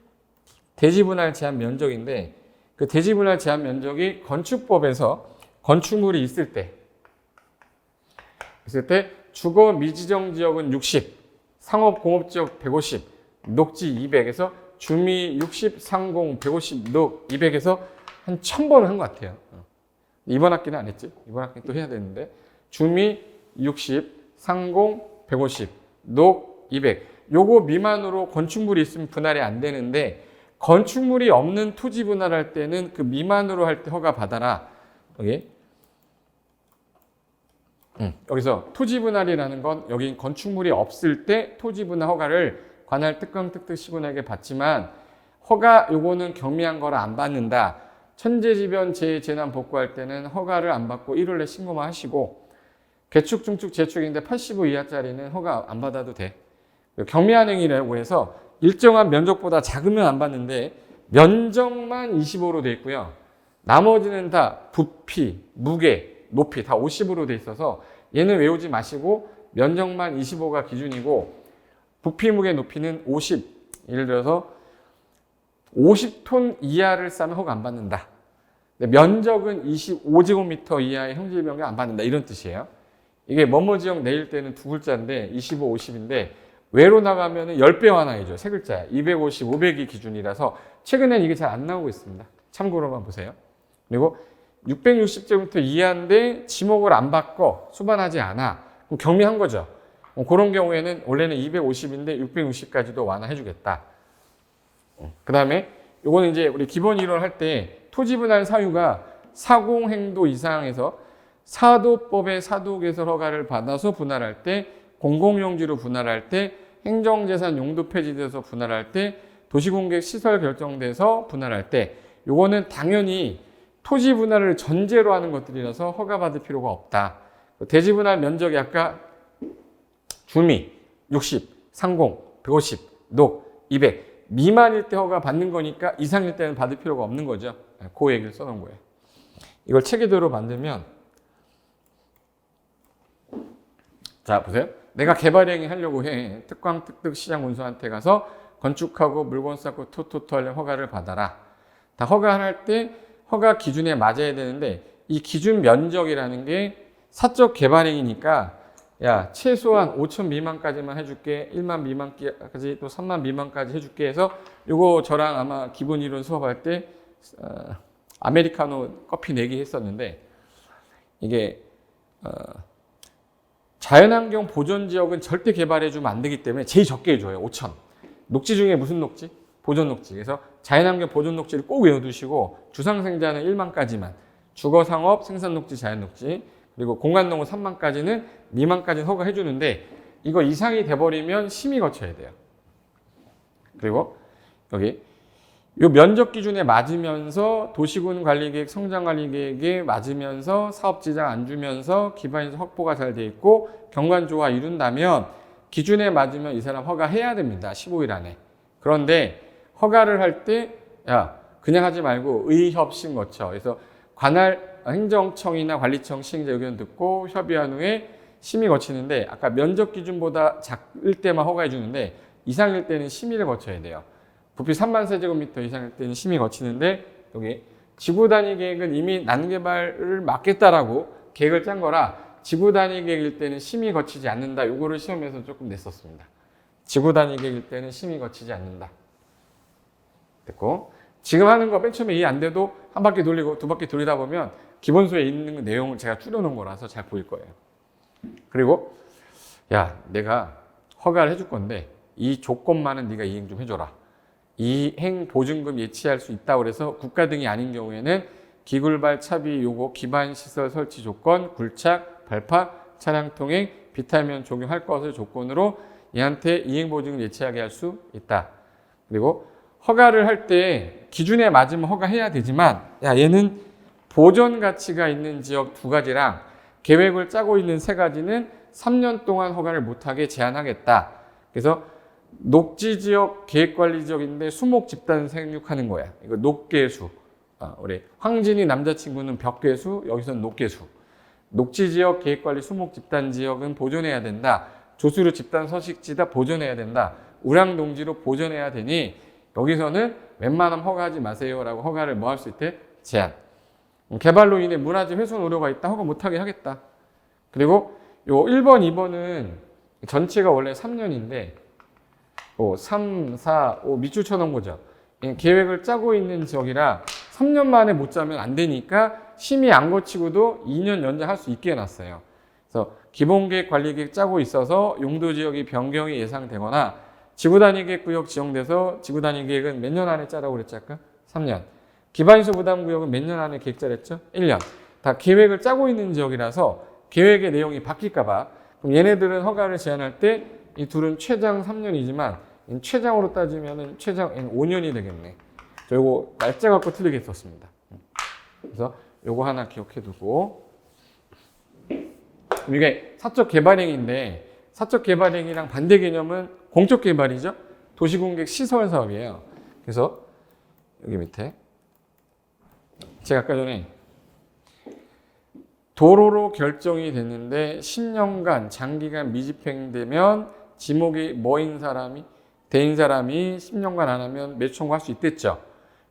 A: 대지 분할 제한 면적인데 그 대지 분할 제한 면적이 건축법에서 건축물이 있을 때 주거 미지정 지역은 60, 상업 공업지역 150, 녹지 200에서 주미 60, 상공 150, 녹 200에서 한 1000번은 한 것 같아요. 이번 학기는 안 했지. 이번 학기 또 해야 되는데 주미 60, 상공 150, 녹 200. 요거 미만으로 건축물이 있으면 분할이 안 되는데 건축물이 없는 토지 분할할 때는 그 미만으로 할 때 허가 받아라. 여기서 토지 분할이라는 건 여기 건축물이 없을 때 토지 분할 허가를 관할 특강 특특 시군에게 받지만 허가 요거는 경미한 거라 안 받는다. 천재지변 재재난 복구할 때는 허가를 안 받고 1월 내 신고만 하시고 개축, 중축, 재축인데 85 이하짜리는 허가 안 받아도 돼. 경미한 행위라고 해서 일정한 면적보다 작으면 안 받는데 면적만 25로 돼 있고요. 나머지는 다 부피, 무게, 높이 다 50으로 돼 있어서 얘는 외우지 마시고 면적만 25가 기준이고 부피, 무게, 높이는 50. 예를 들어서 50톤 이하를 싸면 허가 안 받는다. 면적은 25제곱미터 이하의 형질 변경 안 받는다. 이런 뜻이에요. 이게 뭐뭐 지역 내일 때는 두 글자인데 25, 50인데 외로 나가면 10배 완화해줘. 세 글자야. 250, 500이 기준이라서 최근엔 이게 잘 안 나오고 있습니다. 참고로만 보세요. 그리고 660제곱미터 이하인데 지목을 안 바꿔 수반하지 않아. 그럼 경미한 거죠. 그런 경우에는 원래는 250인데 660까지도 완화해 주겠다. 그 다음에 요거는 이제 우리 기본 이론 할 때 토지 분할 사유가 사공행도 이상에서 사도법의 사도개설 허가를 받아서 분할할 때, 공공용지로 분할할 때, 행정재산 용도 폐지돼서 분할할 때, 도시공객 시설 결정돼서 분할할 때, 요거는 당연히 토지 분할을 전제로 하는 것들이라서 허가받을 필요가 없다. 대지 분할 면적이 아까 주미 60, 상공 150, 녹 200 미만일 때 허가 받는 거니까 이상일 때는 받을 필요가 없는 거죠. 그 얘기를 써놓은 거예요. 이걸 체계대로 만들면 자 보세요. 내가 개발행위 하려고 해. 특광 특특 시장 운수한테 가서 건축하고 물건 쌓고 토토토 하려면 허가를 받아라. 다 허가할 때 허가 기준에 맞아야 되는데 이 기준 면적이라는 게 사적 개발행위니까 야 최소한 5천 미만까지만 해줄게. 1만 미만까지 또 3만 미만까지 해줄게 해서 요거 저랑 아마 기본 이론 수업할 때 아메리카노 커피 내기 했었는데 이게 자연환경 보존지역은 절대 개발해주면 안 되기 때문에 제일 적게 해줘요. 5천. 녹지 중에 무슨 녹지? 보존 녹지. 그래서 자연환경 보존 녹지를 꼭 외워두시고 주상생자는 1만까지만, 주거상업, 생산녹지, 자연녹지, 그리고 공간농은 3만까지는 미만까지는 허가해주는데 이거 이상이 돼버리면 심의 거쳐야 돼요. 그리고 여기 이 면적 기준에 맞으면서 도시군 관리계획, 성장관리계획에 맞으면서 사업지장 안 주면서 기반에서 확보가 잘 돼 있고 경관조화 이룬다면 기준에 맞으면 이 사람 허가해야 됩니다. 15일 안에. 그런데 허가를 할 때 야 그냥 하지 말고 의협심 거쳐. 그래서 관할 행정청이나 관리청 시행자 의견 듣고 협의한 후에 심의 거치는데 아까 면적 기준보다 작을 때만 허가해 주는데 이상일 때는 심의를 거쳐야 돼요. 부피 3만 세제곱미터 이상일 때는 심의 거치는데 여기 지구 단위 계획은 이미 난개발을 막겠다라고 계획을 짠 거라 지구 단위 계획일 때는 심의 거치지 않는다. 요거를 시험에서 조금 냈었습니다. 지구 단위 계획일 때는 심의 거치지 않는다. 됐고 지금 하는 거 맨 처음에 이해 안 돼도 한 바퀴 돌리고 두 바퀴 돌리다 보면 기본소에 있는 내용을 제가 줄여놓은 거라서 잘 보일 거예요. 그리고 야 내가 허가를 해줄 건데 이 조건만은 네가 이행 좀 해줘라. 이행 보증금 예치할 수 있다고 그래서 국가 등이 아닌 경우에는 기굴발 차비 요구 기반시설 설치 조건 굴착 발파 차량 통행 비탈면 적용할 것을 조건으로 얘한테 이행 보증금 예치하게 할 수 있다. 그리고 허가를 할 때 기준에 맞으면 허가해야 되지만 야 얘는 보존 가치가 있는 지역 2가지랑 계획을 짜고 있는 3가지는 3년 동안 허가를 못하게 제한하겠다. 그래서 녹지지역 계획관리지역인데 수목 집단 생육하는 거야. 이거 녹계수. 우리 황진이 남자친구는 벽계수, 여기서는 녹계수. 녹지지역 계획관리 수목 집단지역은 보존해야 된다. 조수로 집단 서식지다 보존해야 된다. 우량동지로 보존해야 되니 여기서는 웬만하면 허가하지 마세요라고 허가를 뭐 할 수 있대? 제한. 개발로 인해 문화재 훼손 우려가 있다. 허가 못하게 하겠다. 그리고 요 1번, 2번은 전체가 원래 3년인데 3, 4, 5 밑줄 쳐놓은 거죠. 계획을 짜고 있는 지역이라 3년 만에 못 짜면 안 되니까 심의 안 거치고도 2년 연장할 수 있게 해놨어요. 그래서 기본계획 관리계획 짜고 있어서 용도지역이 변경이 예상되거나 지구단위계획 구역 지정돼서 지구단위계획은 몇 년 안에 짜라고 그랬지 아까? 3년. 기반시설 부담구역은 몇 년 안에 계획 짜랬죠? 1년. 다 계획을 짜고 있는 지역이라서 계획의 내용이 바뀔까 봐. 그럼 얘네들은 허가를 제한할 때 이 둘은 최장 3년이지만 최장으로 따지면은 최장 5년이 되겠네. 저 요거 날짜 갖고 틀리게 썼습니다. 그래서 요거 하나 기억해 두고, 이게 사적 개발행위인데 사적 개발행위랑 반대 개념은 공적 개발이죠. 도시공객 시설 사업이에요. 그래서 여기 밑에 제가 아까 전에 도로로 결정이 됐는데 10년간 장기간 미집행되면 지목이 뭐인 사람이 대인 사람이 10년간 안 하면 매수 청구할 수 있댔죠.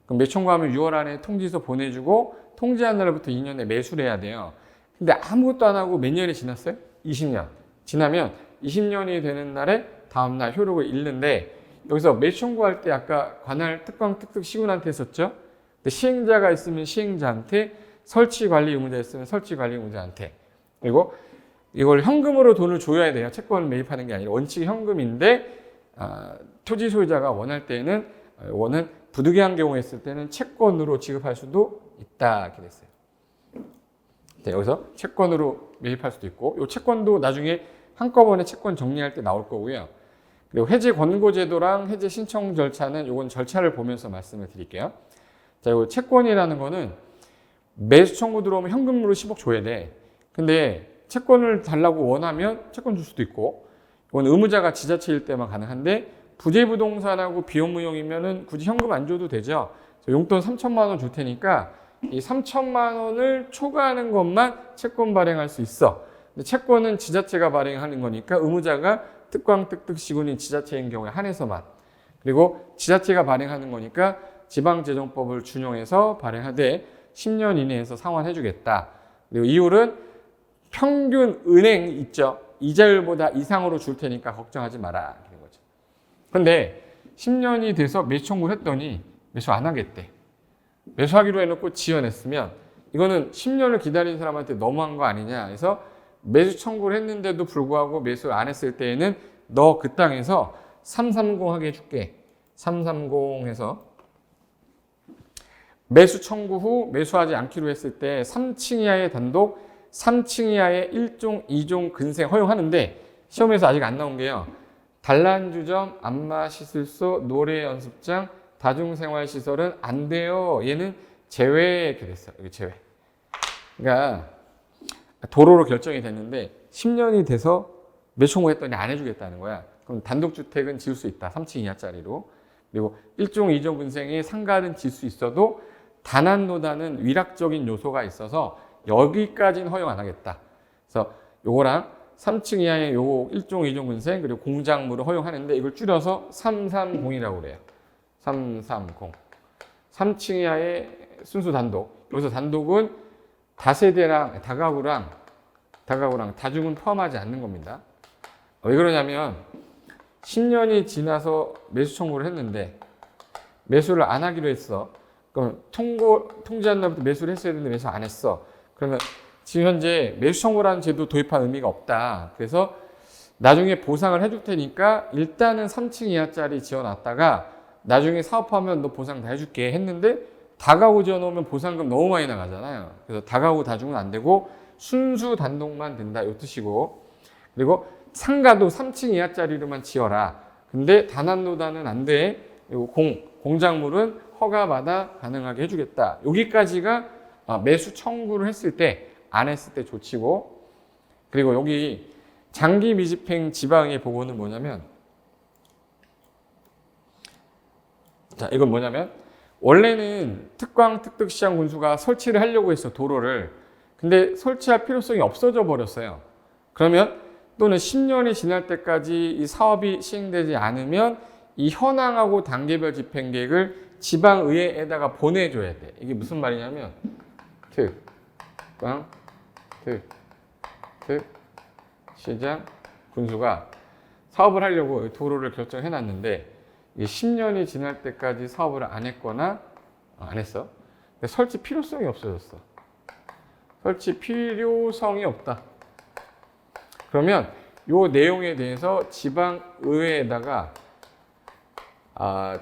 A: 그럼 매수 청구하면 6월 안에 통지서 보내주고 통지한 날부터 2년에 매수를 해야 돼요. 근데 아무것도 안 하고 몇 년이 지났어요? 20년. 지나면 20년이 되는 날에 다음날 효력을 잃는데, 여기서 매수 청구할 때 아까 관할 특강 특특 시군한테 했었죠. 근데 시행자가 있으면 시행자한테, 설치 관리 의무자 있으면 설치 관리 의무자한테. 그리고 이걸 현금으로 돈을 줘야 돼요. 채권을 매입하는 게 아니라 원칙이 현금인데, 토지 소유자가 원할 때는 부득이한 경우에 있을 때는 채권으로 지급할 수도 있다 이렇게 됐어요. 네, 여기서 채권으로 매입할 수도 있고, 이 채권도 나중에 한꺼번에 채권 정리할 때 나올 거고요. 그리고 해제 권고 제도랑 해제 신청 절차는 이건 절차를 보면서 말씀을 드릴게요. 자, 이 채권이라는 거는 매수 청구 들어오면 현금으로 10억 줘야 돼. 근데 채권을 달라고 원하면 채권 줄 수도 있고, 이건 의무자가 지자체일 때만 가능한데, 부재부동산하고 비용무용이면은 굳이 현금 안 줘도 되죠. 용돈 3천만 원 줄 테니까 이 3천만 원을 초과하는 것만 채권 발행할 수 있어. 근데 채권은 지자체가 발행하는 거니까 의무자가 특광 특특 시군인 지자체인 경우에 한해서만. 그리고 지자체가 발행하는 거니까 지방재정법을 준용해서 발행하되 10년 이내에서 상환해 주겠다. 그리고 이율은 평균 은행 있죠. 이자율보다 이상으로 줄 테니까 걱정하지 마라. 이런 거죠. 근데 10년이 돼서 매수 청구를 했더니 매수 안 하겠대. 매수하기로 해놓고 지연했으면 이거는 10년을 기다린 사람한테 너무한 거 아니냐 해서 매수 청구를 했는데도 불구하고 매수 안 했을 때에는 너 그 땅에서 330 하게 해줄게. 330 해서 매수 청구 후 매수하지 않기로 했을 때 3층 이하의 단독, 3층 이하의 1종, 2종 근생 허용하는데, 시험에서 아직 안 나온 게요. 단란주점, 안마시술소, 노래연습장, 다중생활시설은 안 돼요. 얘는 제외 이렇게 됐어요. 여기 제외. 그러니까 도로로 결정이 됐는데 10년이 돼서 매수 청구했더니 안 해주겠다는 거야. 그럼 단독주택은 지을 수 있다. 3층 이하짜리로. 그리고 1종, 2종 근생이 상가는 지을 수 있어도 다난노다는 위락적인 요소가 있어서 여기까지는 허용 안 하겠다. 그래서 요거랑 3층 이하의 요거 1종, 2종 근생 그리고 공작물을 허용하는데 이걸 줄여서 330이라고 그래요. 330. 3층 이하의 순수 단독. 여기서 단독은 다세대랑 다가구랑 다중은 포함하지 않는 겁니다. 왜 그러냐면 10년이 지나서 매수 청구를 했는데 매수를 안 하기로 했어. 그럼 통지한 날부터 매수를 했어야 되는데 매수 안 했어. 그러면 지금 현재 매수 청구라는 제도 도입한 의미가 없다. 그래서 나중에 보상을 해줄 테니까 일단은 3층 이하짜리 지어놨다가 나중에 사업하면 너 보상 다 해줄게 했는데 다가구 지어놓으면 보상금 너무 많이 나가잖아요. 그래서 다가구 다중은 안 되고 순수 단독만 된다 이 뜻이고, 그리고 상가도 3층 이하짜리로만 지어라. 근데 다난노다는 안 돼. 그리고 공작물은 허가받아 가능하게 해주겠다. 여기까지가 매수 청구를 했을 때, 안 했을 때 조치고, 그리고 여기 장기 미집행 지방의 보고는 뭐냐면, 자, 이건 뭐냐면, 원래는 특광 특특시장 군수가 설치를 하려고 했어, 도로를. 근데 설치할 필요성이 없어져 버렸어요. 그러면 또는 10년이 지날 때까지 이 사업이 시행되지 않으면 이 현황하고 단계별 집행계획을 지방의회에다가 보내줘야 돼. 이게 무슨 말이냐면 특광 특특시장 군수가 사업을 하려고 도로를 결정해놨는데 10년이 지날 때까지 사업을 안 했거나 안 했어. 근데 설치 필요성이 없어졌어. 설치 필요성이 없다. 그러면 요 내용에 대해서 지방의회에다가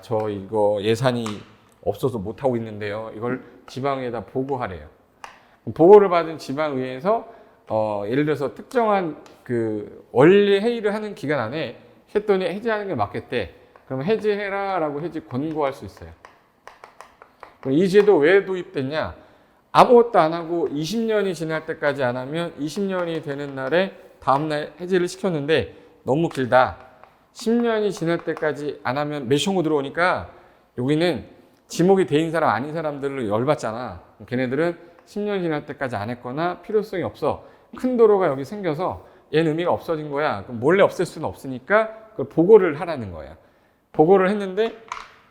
A: 저 이거 예산이 없어서 못하고 있는데요. 이걸 지방에다 보고하래요. 보고를 받은 지방의회에서 예를 들어서 특정한 그 원리 회의를 하는 기간 안에 했더니 해제하는 게 맞겠대. 그럼 해제해라라고 해제 권고할 수 있어요. 그럼 이 제도 왜 도입됐냐? 아무것도 안 하고 20년이 지날 때까지 안 하면 20년이 되는 날에 다음날 해제를 시켰는데 너무 길다. 10년이 지날 때까지 안 하면 매숑으로 들어오니까 여기는 지목이 돼인 사람 아닌 사람들을 열받잖아. 걔네들은 10년 지날 때까지 안 했거나 필요성이 없어. 큰 도로가 여기 생겨서 얘는 의미가 없어진 거야. 그럼 몰래 없앨 수는 없으니까 그걸 보고를 하라는 거야. 보고를 했는데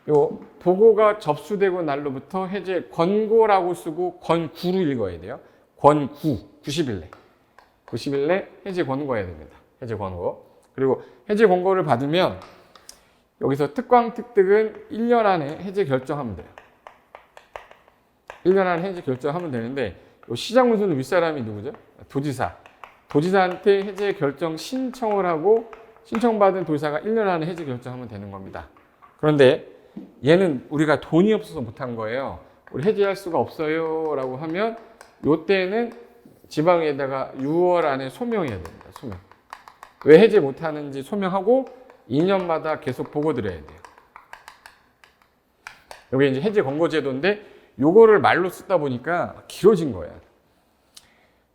A: 요 보고가 접수되고 날로부터 해제 권고라고 쓰고 권구로 읽어야 돼요. 권구 90일 내. 90일 내 해제 권고해야 됩니다. 해제 권고. 그리고 해제 권고를 받으면 여기서 특광 특득은 1년 안에 해제 결정하면 돼요. 1년 안에 해제 결정하면 되는데 요 시장 문서는 윗사람이 누구죠? 도지사. 도지사한테 해제 결정 신청을 하고 신청받은 도지사가 1년 안에 해제 결정하면 되는 겁니다. 그런데 얘는 우리가 돈이 없어서 못한 거예요. 우리 해제할 수가 없어요 라고 하면 요때는 지방에다가 6월 안에 소명해야 됩니다. 소명. 왜 해제 못하는지 소명하고 2년마다 계속 보고 드려야 돼요. 여기 이제 해제 권고 제도인데 요거를 말로 쓰다 보니까 길어진 거예요.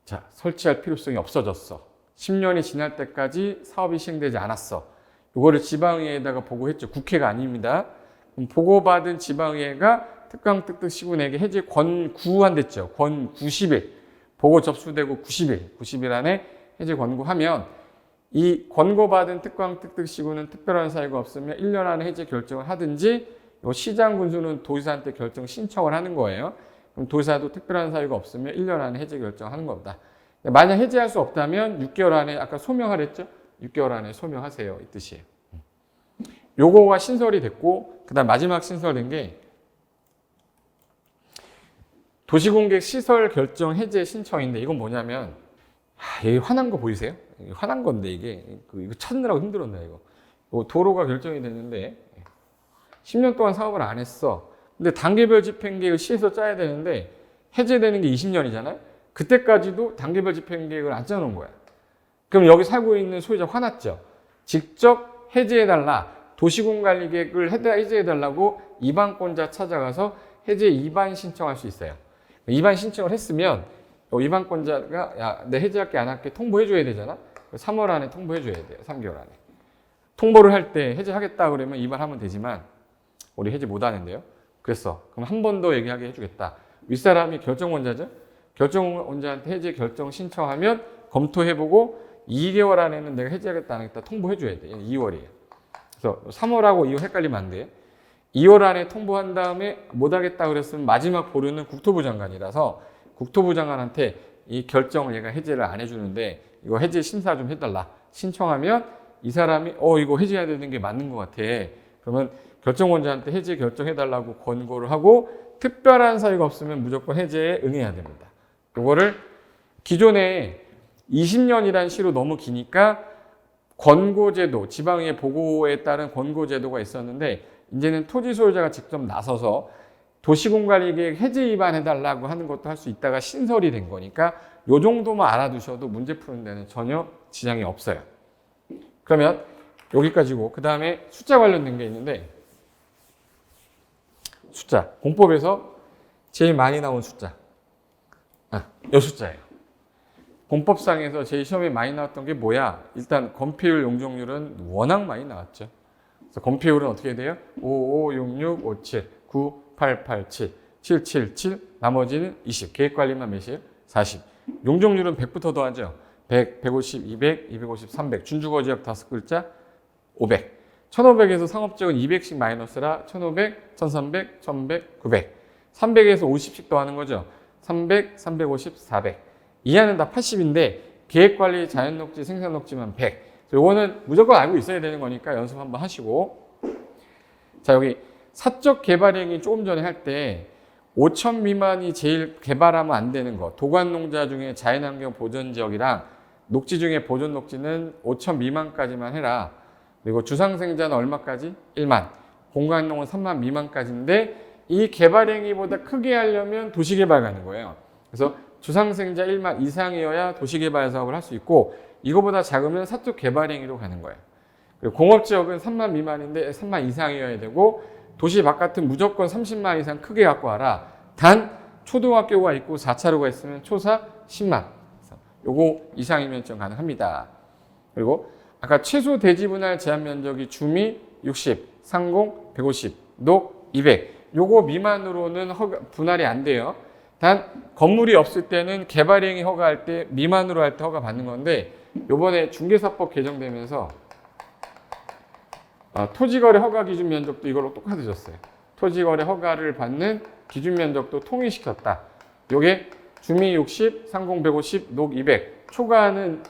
A: 자, 설치할 필요성이 없어졌어. 10년이 지날 때까지 사업이 시행되지 않았어. 요거를 지방의회에다가 보고했죠. 국회가 아닙니다. 그럼 보고받은 지방의회가 특강특득 시군에게 해제 권구한댔죠. 권 90일. 보고 접수되고 90일 안에 해제 권고하면 이 권고받은 특강특득 시군은 특별한 사유가 없으면 1년 안에 해제 결정을 하든지 요 시장 군수는 도지사한테 결정 신청을 하는 거예요. 그럼 도지사도 특별한 사유가 없으면 1년 안에 해제 결정하는 겁니다. 만약 해제할 수 없다면 6개월 안에 아까 소명하랬죠? 6개월 안에 소명하세요. 이 뜻이에요. 요거가 신설이 됐고 그다음 마지막 신설된 게 도시공객 시설 결정 해제 신청인데 이건 뭐냐면 여기 화난 거 보이세요? 화난 건데 이게 이거 찾느라고 힘들었나 이거 도로가 결정이 됐는데 10년 동안 사업을 안 했어. 근데 단계별 집행계획을 시에서 짜야 되는데 해제되는 게 20년이잖아요. 그때까지도 단계별 집행계획을 안 짜놓은 거야. 그럼 여기 살고 있는 소유자 화났죠. 직접 해제해달라. 도시군관리계획을 해제해달라고 이반권자 찾아가서 해제 이반 신청할 수 있어요. 이반 신청을 했으면 이반권자가 야, 내 해제할게 안 할게 통보해줘야 되잖아. 3월 안에 통보해줘야 돼요. 3개월 안에. 통보를 할 때 해제하겠다 그러면 이반하면 되지만 우리 해제 못 하는데요. 그랬어. 그럼 한 번 더 얘기하게 해주겠다. 윗사람이 결정원자죠. 결정원자한테 해제 결정 신청하면 검토해보고 2개월 안에는 내가 해제하겠다 안 하겠다 통보해줘야 돼. 2월이에요. 그래서 3월하고 2월 헷갈리면 안 돼. 2월 안에 통보한 다음에 못하겠다 그랬으면 마지막 보류는 국토부 장관이라서 국토부 장관한테 이 결정을 얘가 해제를 안 해주는데 이거 해제 심사 좀 해달라. 신청하면 이 사람이 이거 해제해야 되는 게 맞는 것 같아. 그러면 결정원자한테 해제 결정해달라고 권고를 하고 특별한 사유가 없으면 무조건 해제에 응해야 됩니다. 이거를 기존에 20년이라는 시로 너무 기니까 권고제도, 지방의 보고에 따른 권고제도가 있었는데 이제는 토지 소유자가 직접 나서서 도시공관리계획 해제 위반해달라고 하는 것도 할 수 있다가 신설이 된 거니까 이 정도만 알아두셔도 문제 푸는 데는 전혀 지장이 없어요. 그러면 여기까지고 그 다음에 숫자 관련된 게 있는데 숫자, 공법에서 제일 많이 나온 숫자 이 숫자예요. 공법상에서 제일 시험에 많이 나왔던 게 뭐야? 일단 건폐율 용적률은 워낙 많이 나왔죠. 그래서 건폐율은 어떻게 돼요? 5566 57 9887 777 나머지는 20 계획관리만 몇이에요? 40 용적률은 100부터 더하죠. 100, 150, 200, 250, 300 준주거지역 5글자 500 1500에서 상업지역은 200씩 마이너스라 1500, 1300, 1100, 900 300에서 50씩 더하는 거죠. 300, 350, 400 이하는 다 80인데 계획관리, 자연녹지, 생산녹지만 100 요거는 무조건 알고 있어야 되는 거니까 연습 한번 하시고 자 여기 사적 개발행위 조금 전에 할 때 5천 미만이 제일 개발하면 안 되는 거 도관농자 중에 자연환경 보전지역이랑 녹지 중에 보존녹지는 5천 미만까지만 해라. 그리고 주상생자는 얼마까지? 1만 공간농은 3만 미만까지인데 이 개발행위보다 크게 하려면 도시개발 가는 거예요. 그래서 주상생자 1만 이상이어야 도시개발 사업을 할 수 있고 이거보다 작으면 사적 개발행위로 가는 거예요. 그리고 공업지역은 3만 미만인데 3만 이상이어야 되고 도시 바깥은 무조건 30만 이상 크게 갖고 와라. 단 초등학교가 있고 4차로가 있으면 초사 10만. 요거 이상이면 좀 가능합니다. 그리고 아까 최소 대지 분할 제한 면적이 주미 60, 상공 150, 녹 200. 요거 미만으로는 분할이 안 돼요. 단 건물이 없을 때는 개발행위 허가할 때 미만으로 할 때 허가 받는 건데 요번에 중개사법 개정되면서 토지거래 허가 기준 면적도 이걸로 똑같아졌어요. 토지거래 허가를 받는 기준 면적도 통일시켰다. 요게 주미 60, 상공 150, 녹 200. 초과하는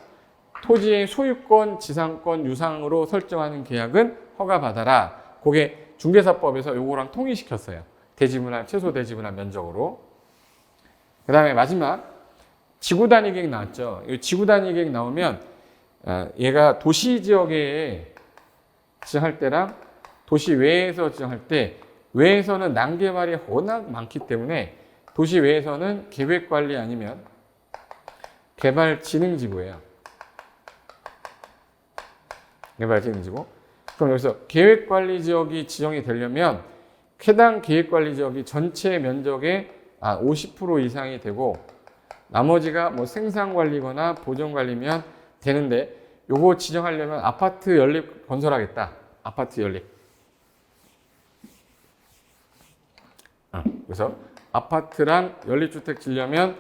A: 토지의 소유권, 지상권, 유상으로 설정하는 계약은 허가받아라. 그게 중개사법에서 요거랑 통일시켰어요. 대지분할, 최소 대지분할 면적으로. 그 다음에 마지막 지구단위 계획 나왔죠. 이 지구단위 계획 나오면 얘가 도시지역에 지정할 때랑 도시 외에서 지정할 때 외에서는 난개발이 워낙 많기 때문에 도시 외에서는 계획관리 아니면 개발진흥지구예요. 개발진흥지구. 그럼 여기서 계획관리지역이 지정이 되려면 해당 계획관리지역이 전체 면적의 50% 이상이 되고 나머지가 뭐 생산관리거나 보존관리면 되는데 요거 지정하려면 아파트 연립 건설하겠다. 아파트 연립. 그래서 아파트랑 연립주택 지려면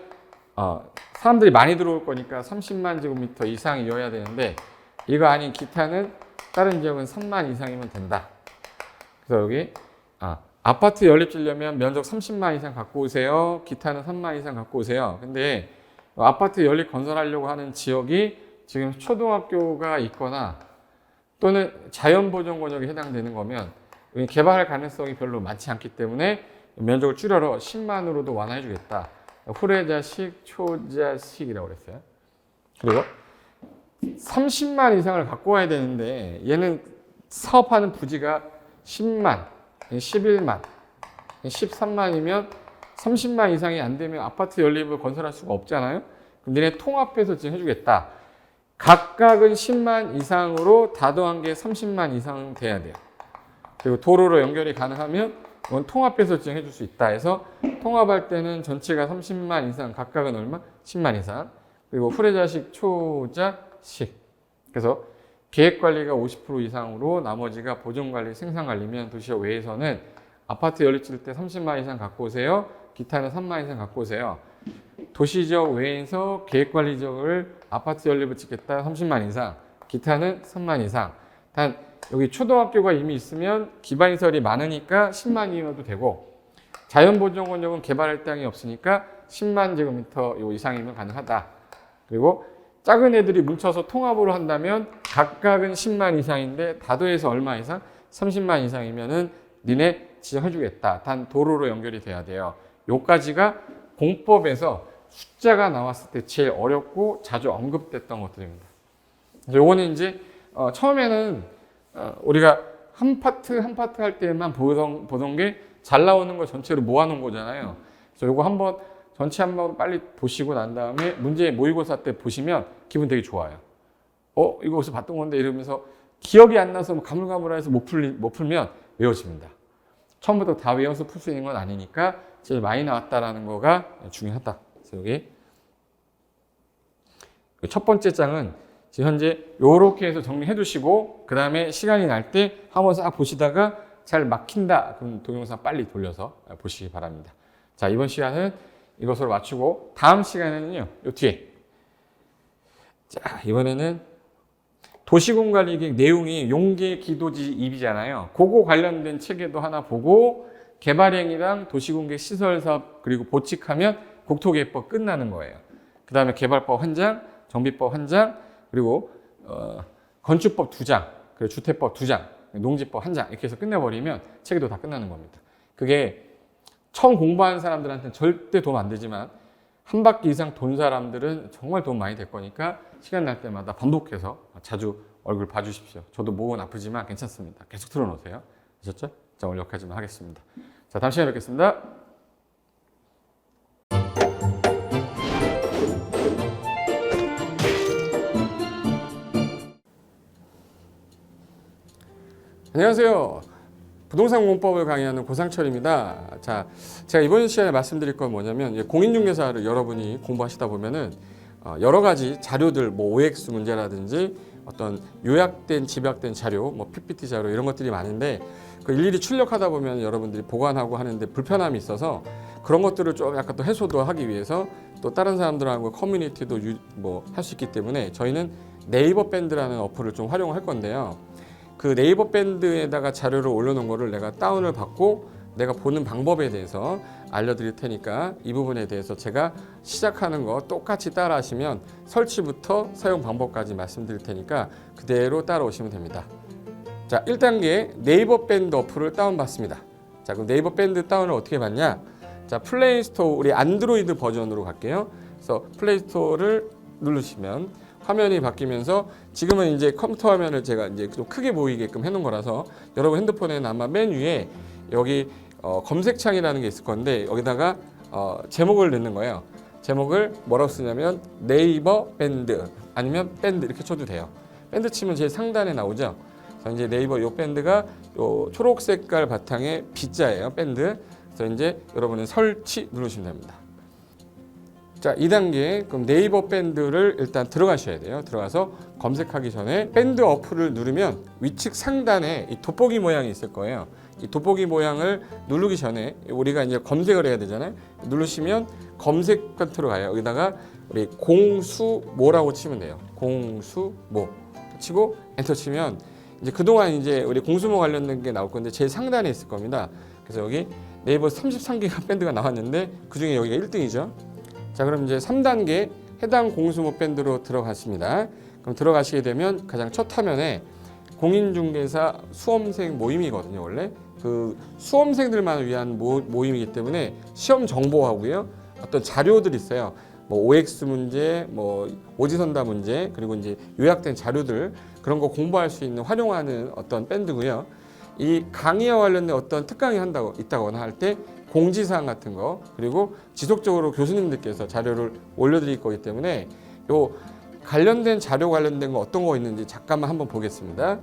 A: 사람들이 많이 들어올 거니까 30만 제곱미터 이상이어야 되는데 이거 아닌 기타는 다른 지역은 3만 이상이면 된다. 그래서 여기 아파트 연립 지려면 면적 30만 이상 갖고 오세요. 기타는 3만 이상 갖고 오세요. 근데 아파트 연립 건설하려고 하는 지역이 지금 초등학교가 있거나 또는 자연보존구역에 해당되는 거면 개발할 가능성이 별로 많지 않기 때문에 면적을 줄여서 10만으로도 완화해 주겠다. 후레자식, 초자식이라고 그랬어요. 그리고 30만 이상을 갖고 와야 되는데 얘는 사업하는 부지가 10만, 11만, 13만이면 30만 이상이 안 되면 아파트 연립을 건설할 수가 없잖아요. 그럼 니네 통합해서 지금 해주겠다. 각각은 10만 이상으로 다 더한 게 30만 이상은 돼야 돼요. 그리고 도로로 연결이 가능하면 그건 통합해서 지정해 줄 수 있다 해서 통합할 때는 전체가 30만 이상, 각각은 얼마? 10만 이상. 그리고 후레자식, 초자식. 그래서 계획관리가 50% 이상으로 나머지가 보존관리, 생산관리면 도시역 외에서는 아파트 연립 질 때 30만 이상 갖고 오세요. 기타는 3만 이상 갖고 오세요. 도시지역 외에서 계획관리지역을 아파트 연립을 짓겠다 30만 이상, 기타는 3만 이상. 단 여기 초등학교가 이미 있으면 기반시설이 많으니까 10만이어도 되고 자연보존구역은 개발할 땅이 없으니까 10만 제곱미터 이상이면 가능하다. 그리고 작은 애들이 뭉쳐서 통합으로 한다면 각각은 10만 이상인데 다도해서 얼마 이상? 30만 이상이면은 니네 지정해주겠다. 단 도로로 연결이 돼야 돼요. 요까지가 공법에서 숫자가 나왔을 때 제일 어렵고 자주 언급됐던 것들입니다. 요거는 이제 처음에는 우리가 한 파트 한 파트 할 때만 보던 게 잘 나오는 거 전체로 모아놓은 거잖아요. 그래서 요거 한번 전체 한번 빨리 보시고 난 다음에 문제 모의고사 때 보시면 기분 되게 좋아요. 이거 어디서 봤던 건데 이러면서 기억이 안 나서 가물가물해서 못 풀면 외워집니다. 처음부터 다 외워서 풀 수 있는 건 아니니까 제일 많이 나왔다라는 거가 중요하다. 그래서 여기 첫 번째 장은 지금 현재 요렇게 해서 정리해 두시고 그 다음에 시간이 날 때 한번 싹 보시다가 잘 막힌다. 그럼 동영상 빨리 돌려서 보시기 바랍니다. 자, 이번 시간은 이것으로 마치고 다음 시간에는요. 요 뒤에 자, 이번에는 도시공관리계획 내용이 용계 기도지 입이잖아요. 그거 관련된 체계도 하나 보고 개발행위랑 도시공계 시설사업 그리고 보칙하면 국토계획법 끝나는 거예요. 그 다음에 개발법 1장, 정비법 1장, 그리고 건축법 2장, 그리고 주택법 2장, 농지법 1장 이렇게 해서 끝내버리면 체계도 다 끝나는 겁니다. 그게 처음 공부하는 사람들한테는 절대 도움 안 되지만 한 바퀴 이상 돈 사람들은 정말 도움 많이 될 거니까 시간 날 때마다 반복해서 자주 얼굴 봐주십시오. 저도 목은 아프지만 괜찮습니다. 계속 틀어놓으세요. 아셨죠? 자, 오늘 여기까지만 하겠습니다. 자, 다음 시간에 뵙겠습니다. 안녕하세요. 부동산 공법을 강의하는 고상철입니다. 자, 제가 이번 시간에 말씀드릴 건 뭐냐면 공인중개사를 여러분이 공부하시다 보면은 여러 가지 자료들, 뭐 OX 문제라든지 어떤 요약된 집약된 자료, 뭐 PPT 자료 이런 것들이 많은데 그 일일이 출력하다 보면 여러분들이 보관하고 하는데 불편함이 있어서 그런 것들을 좀 약간 또 해소도 하기 위해서 또 다른 사람들하고 커뮤니티도 뭐 할 수 있기 때문에 저희는 네이버 밴드라는 어플을 좀 활용할 건데요. 그 네이버 밴드에다가 자료를 올려놓은 거를 내가 다운을 받고 내가 보는 방법에 대해서 알려드릴 테니까 이 부분에 대해서 제가 시작하는 거 똑같이 따라 하시면 설치부터 사용 방법까지 말씀드릴 테니까 그대로 따라오시면 됩니다. 자, 1단계 네이버 밴드 어플을 다운받습니다. 자, 그럼 네이버 밴드 다운을 어떻게 받냐? 자, 플레이스토어 우리 안드로이드 버전으로 갈게요. 그래서 플레이스토어를 누르시면 화면이 바뀌면서 지금은 이제 컴퓨터 화면을 제가 이제 좀 크게 보이게끔 해놓은 거라서 여러분 핸드폰에는 아마 맨 위에 여기 검색창이라는 게 있을 건데 여기다가 제목을 넣는 거예요. 제목을 뭐라고 쓰냐면 네이버 밴드 아니면 밴드 이렇게 쳐도 돼요. 밴드 치면 제일 상단에 나오죠. 그래서 이제 네이버 요 밴드가 요 초록 색깔 바탕의 B자예요. 밴드. 그래서 이제 여러분은 설치 누르시면 됩니다. 자, 2단계 그럼 네이버 밴드를 일단 들어가셔야 돼요. 들어가서 검색하기 전에 밴드 어플을 누르면 위측 상단에 이 돋보기 모양이 있을 거예요. 이 돋보기 모양을 누르기 전에 우리가 이제 검색을 해야 되잖아요. 누르시면 검색 컨트롤 가요. 여기다가 우리 공수모라고 치면 돼요. 공수모 치고 엔터 치면 이제 그동안 이제 우리 공수모 관련된 게 나올 건데 제일 상단에 있을 겁니다. 그래서 여기 네이버 33개가 밴드가 나왔는데 그 중에 여기가 1등이죠. 자, 그럼 이제 3단계 해당 공수모 밴드로 들어갔습니다. 그럼 들어가시게 되면 가장 첫 화면에 공인중개사 수험생 모임이거든요. 원래 그 수험생들만 위한 모임이기 때문에 시험 정보하고요. 어떤 자료들이 있어요. 뭐 OX 문제, 뭐 오지선다 문제, 그리고 이제 요약된 자료들 그런 거 공부할 수 있는 활용하는 어떤 밴드고요. 이 강의와 관련된 어떤 특강이 있다거나 할 때 공지사항 같은 거 그리고 지속적으로 교수님들께서 자료를 올려드릴 거기 때문에 요 관련된 자료 관련된 거 어떤 거 있는지 잠깐만 한번 보겠습니다.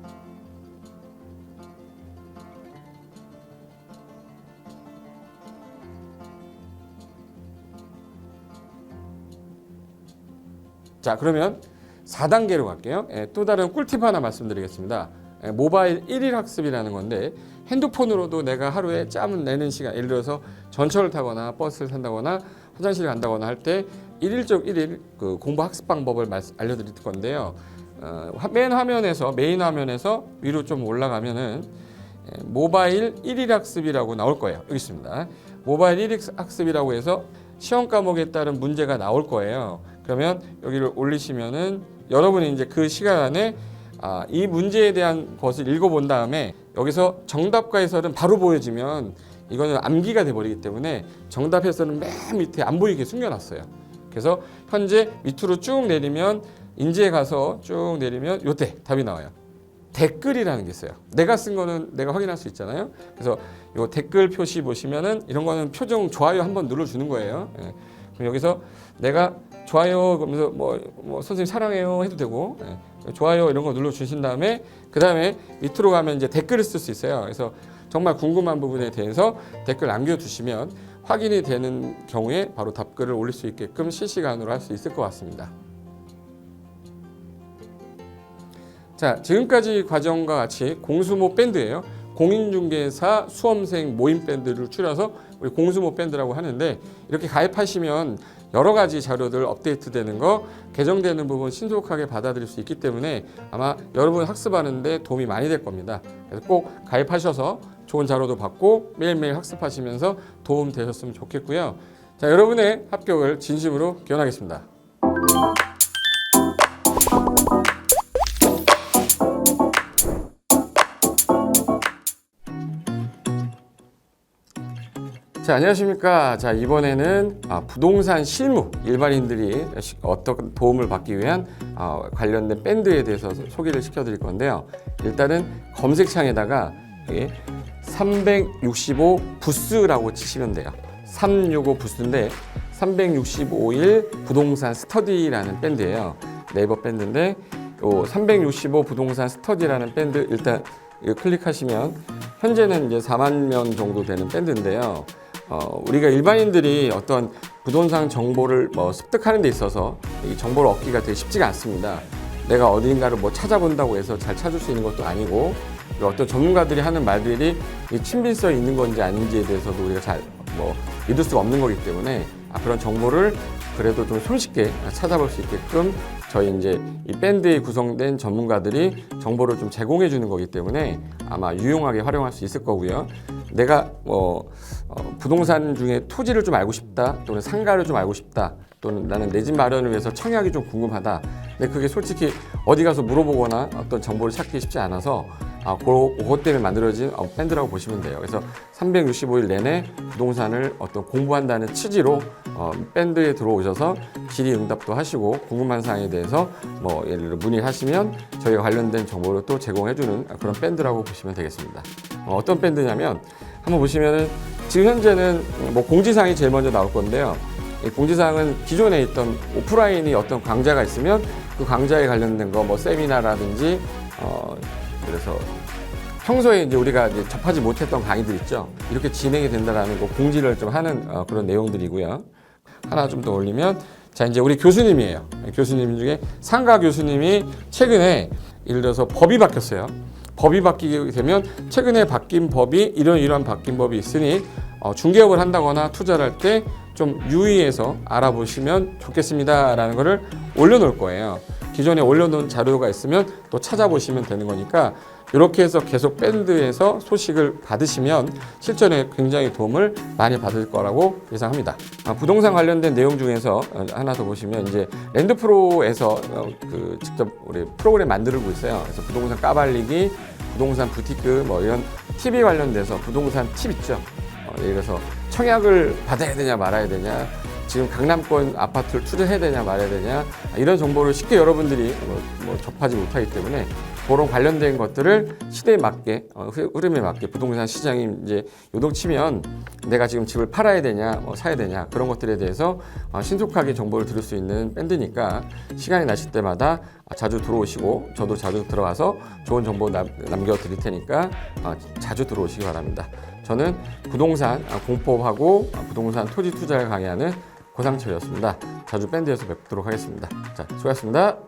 A: 자, 그러면 4단계로 갈게요. 또 다른 꿀팁 하나 말씀드리겠습니다. 모바일 1일 학습이라는 건데 핸드폰으로도 내가 하루에 짬을 내는 시간, 예를 들어서 전철을 타거나 버스를 탄다거나 화장실을 간다거나 할 때 1일적 1일 그 공부 학습 방법을 알려드릴 건데요. 메인 화면에서 위로 좀 올라가면은 모바일 1일 학습이라고 나올 거예요. 여기 있습니다. 모바일 1일 학습이라고 해서 시험 과목에 따른 문제가 나올 거예요. 그러면 여기를 올리시면은 여러분이 이제 그 시간 안에 이 문제에 대한 것을 읽어본 다음에 여기서 정답과 해설은 바로 보여지면 이거는 암기가 돼버리기 때문에 정답 해설은 맨 밑에 안 보이게 숨겨놨어요. 그래서 현재 밑으로 쭉 내리면 인지에 가서 쭉 내리면 요때 답이 나와요. 댓글이라는 게 있어요. 내가 쓴 거는 내가 확인할 수 있잖아요. 그래서 요 댓글 표시 보시면은 이런 거는 표정 좋아요 한번 눌러주는 거예요. 그럼 여기서 내가 좋아요 그러면서 뭐 선생님 사랑해요 해도 되고 좋아요 이런 거 눌러주신 다음에 그 다음에 밑으로 가면 이제 댓글을 쓸 수 있어요. 그래서 정말 궁금한 부분에 대해서 댓글 남겨주시면 확인이 되는 경우에 바로 답글을 올릴 수 있게끔 실시간으로 할 수 있을 것 같습니다. 자, 지금까지 과정과 같이 공수모 밴드예요. 공인중개사 수험생 모임 밴드를 줄여서 우리 공수모 밴드라고 하는데 이렇게 가입하시면 여러 가지 자료들 업데이트되는 거, 개정되는 부분 신속하게 받아들일 수 있기 때문에 아마 여러분 학습하는데 도움이 많이 될 겁니다. 그래서 꼭 가입하셔서 좋은 자료도 받고 매일매일 학습하시면서 도움 되셨으면 좋겠고요. 자, 여러분의 합격을 진심으로 기원하겠습니다. 자, 안녕하십니까. 자, 이번에는 부동산 실무 일반인들이 어떤 도움을 받기 위한 관련된 밴드에 대해서 소개를 시켜드릴 건데요. 일단은 검색창에다가 365 부스라고 치시면 돼요. 365 부스인데 365일 부동산 스터디라는 밴드예요. 네이버 밴드인데 요 365 부동산 스터디라는 밴드 일단
B: 이거 클릭하시면 현재는 이제 4만 명 정도 되는 밴드인데요. 우리가 일반인들이 어떤 부동산 정보를 뭐 습득하는 데 있어서 이 정보를 얻기가 되게 쉽지가 않습니다. 내가 어딘가를 뭐 찾아본다고 해서 잘 찾을 수 있는 것도 아니고, 어떤 전문가들이 하는 말들이 이 친밀성이 있는 건지 아닌지에 대해서도 우리가 잘 뭐 믿을 수가 없는 거기 때문에 그런 정보를 그래도 좀 손쉽게 찾아볼 수 있게끔 저희 이제 이 밴드에 구성된 전문가들이 정보를 좀 제공해 주는 거기 때문에 아마 유용하게 활용할 수 있을 거고요. 내가 부동산 중에 토지를 좀 알고 싶다, 또는 상가를 좀 알고 싶다, 또는 나는 내 집 마련을 위해서 청약이 좀 궁금하다. 근데 그게 솔직히 어디 가서 물어보거나 어떤 정보를 찾기 쉽지 않아서 그것 때문에 만들어진 밴드라고 보시면 돼요. 그래서 365일 내내 부동산을 어떤 공부한다는 취지로 밴드에 들어오셔서 질의응답도 하시고 궁금한 사항에 대해서 뭐 예를 들어 문의를 하시면 저희가 관련된 정보를 또 제공해주는 그런 밴드라고 보시면 되겠습니다. 어떤 밴드냐면 한번 보시면은 지금 현재는 뭐 공지사항이 제일 먼저 나올 건데요. 이 공지사항은 기존에 있던 오프라인이 어떤 강좌가 있으면 그 강좌에 관련된 거 뭐 세미나라든지 그래서 평소에 이제 우리가 이제 접하지 못했던 강의들 있죠. 이렇게 진행이 된다라는 거 공지를 좀 하는 그런 내용들이고요. 하나 좀 더 올리면 자 이제 우리 교수님이에요. 교수님 중에 상가 교수님이 최근에 예를 들어서 법이 바뀌었어요. 법이 바뀌게 되면 최근에 바뀐 법이 이런 바뀐 법이 있으니 중개업을 한다거나 투자를 할 때 좀 유의해서 알아보시면 좋겠습니다라는 거를 올려놓을 거예요. 기존에 올려놓은 자료가 있으면 또 찾아보시면 되는 거니까 이렇게 해서 계속 밴드에서 소식을 받으시면 실전에 굉장히 도움을 많이 받을 거라고 예상합니다. 부동산 관련된 내용 중에서 하나 더 보시면 이제 랜드프로에서 직접 우리 프로그램 만들고 있어요. 그래서 부동산 까발리기, 부동산 부티크 뭐 이런 TV 관련돼서 부동산 팁 있죠. 예를 들어서 청약을 받아야 되냐 말아야 되냐, 지금 강남권 아파트를 투자해야 되냐 말아야 되냐, 이런 정보를 쉽게 여러분들이 접하지 못하기 때문에 그런 관련된 것들을 시대에 맞게 흐름에 맞게 부동산 시장이 이제 요동치면 내가 지금 집을 팔아야 되냐 사야 되냐 그런 것들에 대해서 신속하게 정보를 들을 수 있는 밴드니까 시간이 나실 때마다 자주 들어오시고 저도 자주 들어가서 좋은 정보 남겨드릴 테니까 자주 들어오시기 바랍니다. 저는 부동산 공법하고 부동산 토지 투자를 강의하는 고상철이었습니다. 자주 밴드에서 뵙도록 하겠습니다. 자, 수고하셨습니다.